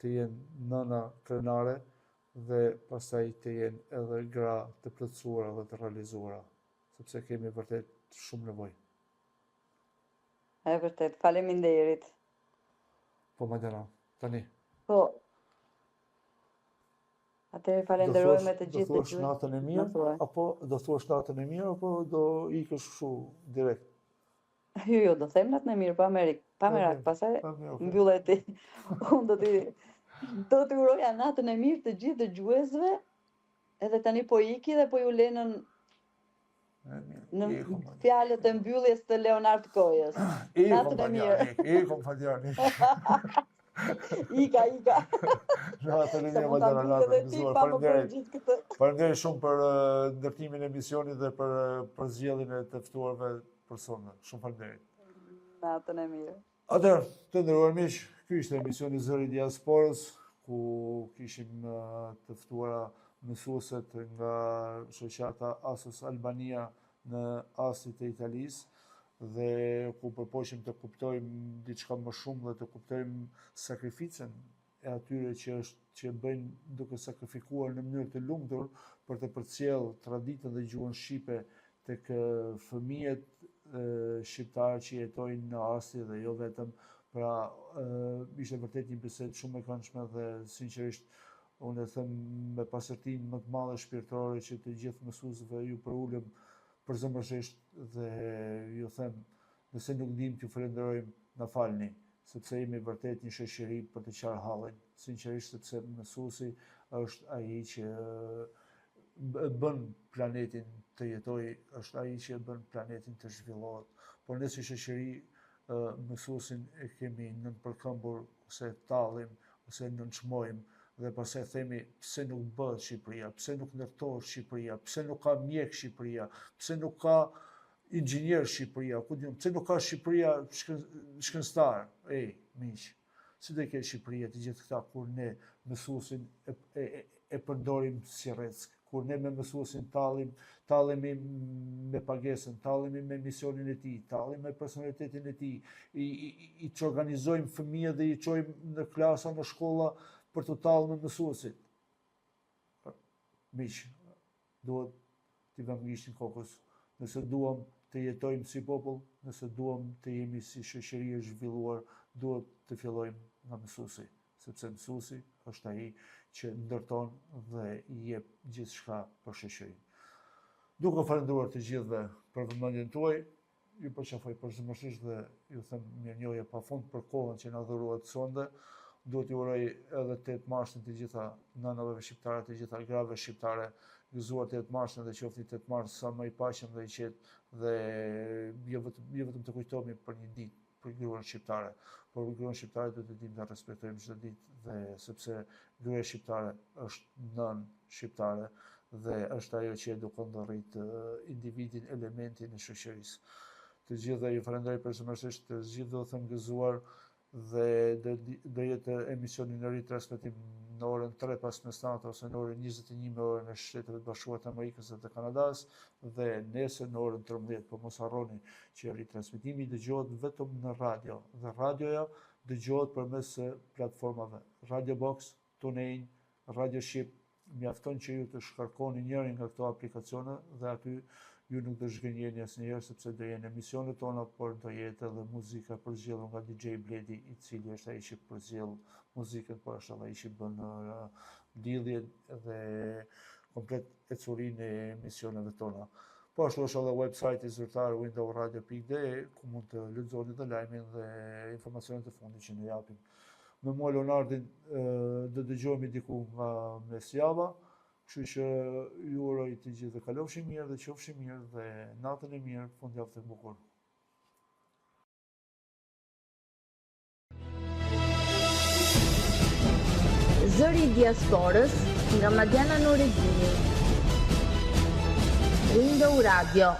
të jenë nëna krenare dhe pastaj të jenë edhe gra të plotësuara dhe të realizuara, sepse kemi vërtet shumë nevojë. E vërtet, faleminderit. Po, Madjana, tani. Po. Atëherë falenderojmë të gjithë. Do thuash natën e mirë, apo do thuash natën e mirë, apo do ikësh kështu direkt? Jo, do them natën e mirë, pa merak, pastaj mbyllet ti. Unë do t'i uroja natën e mirë të gjithë dëgjuesve, edhe tani po iki dhe po ju lenën në fjalët e mbylljes të Leonard Kojës. Natën e mirë. Ikom Madjana. Ika. Natën e mirë, Madjana, natën gëzuar. Faleminderit shumë për ndërtimin e emisionit dhe për zgjedhjen e të ftuarve personë. Shumë faleminderit. Natën e mirë. Atëherë, të nderuar miq, ky ishte emisioni Zëri i Diasporës, ku kishim të ftuara mësueset nga shoqata ASOS Albania në Asit e Italisë, dhe ku përpoqim të kuptojmë diçka më shumë dhe të kuptojmë sakrificën e atyre që bëjnë duke sakrifikuar në mënyrë të lumtur për të përcjellë traditën dhe gjuhën shqipe tek fëmijët shqiptarë që jetojnë në Asi dhe jo vetëm. Pra, ishte vërtet një bisedë shumë e këndshme dhe sinqerisht unë e them me pasërtinë më të madhe shpirtërore që të gjithë mësuesve ju përulëm përzemërsisht dhe ju them, nëse nuk dim t'ju falenderojmë, na falni, sepse jemi vërtet një shoqëri për të qarë hallin, sinqerisht sepse mësuesi është ai që bën planetin të jetojë, është ai që bën planetin të zhvillohet. Por ne si shoqëri mësuesin e kemi nënpërkëmbur ose tallim ose nënçmojmë dhe pastaj themi pse nuk bëhet Shqipëria, pse nuk ndërtohet Shqipëria, pse nuk ka mjek Shqipëria, pse nuk ka inxhinier Shqipëria, pse nuk ka Shqipëria shkencëtar. Miq, si do ketë Shqipëria të gjithë këta kur ne mësuesin e përdorim si rrezik, kur ne me mësuesin tallemi me pagesën, tallemi me misionin e tij, tallemi me personalitetin e tij, i që organizojmë fëmijët dhe i çojmë në klasa, në shkolla për të tallë me mësuesit. Miq, duhet t'i vëmë gishtin kokës. Nëse duam të jetojmë si popull, nëse duam të jemi si shoqëri e zhvilluar, duhet të fillojmë nga mësuesi, sepse mësuesi është ai që ndërton dhe i jep gjithçka për shoqërinë. Duke falenderuar të gjithëve për vëmendjen tuaj, ju përqafoj përzemërsisht dhe ju them mirënjohje pafund për kohën që na dhurohet sonde. Duhet ju uroj edhe 8 marsin të gjitha nënave shqiptare, të gjitha grave shqiptare, gëzuar 8 marsin dhe qofti 8 mars sa më i paqëm dhe i qetë dhe jo vetëm të kujtohemi për një ditë, për gruan shqiptare. Por për gruan shqiptare do të dimë ta respektojmë çdo ditë dhe sepse gruaja shqiptare është nën shqiptare dhe është ajo që edukon dhe rrit individin, elementin e shoqërisë. Të gjithë dhe ju falenderoj personalisht, të gjithë do të them gëzuar dhe do jetë emisioni në ritransmetim në orën 3 pas mesnatë ose në orën 21 me orën e Shtetit Bashkuar të Amerikës dhe të Kanadas dhe nesër në orën 13, por mos harroni që ritransmetimi dëgjohet vetëm në radio dhe radioja dëgjohet përmes platformave Radio Box, TuneIn, Radio Shqip. Mjafton që ju të shkarkoni njërin nga këto aplikacione dhe aty ju nuk do zhgënjeni asnjëherë sepse do jenë emisionet tona, por do jetë edhe muzika përzgjedhur nga DJ Bledi, i cili është ai që përzgjedh muzikën, por është edhe ai që bën lidhjen dhe komplet ecurinë e emisioneve tona. Po ashtu është edhe website-i zyrtar windowradio.de ku mund të lexoni dhe lajmin dhe informacionet e fundit që ne japim. Me mua Leonardin do dëgjohemi diku nga mesjava, kështu që ju uroj të gjithë dhe kalofshi mirë dhe qofshi mirë dhe natën e mirë, fundjavë të bukur. Zëri i diasporës nga Madiana Nureddini. Window Radio.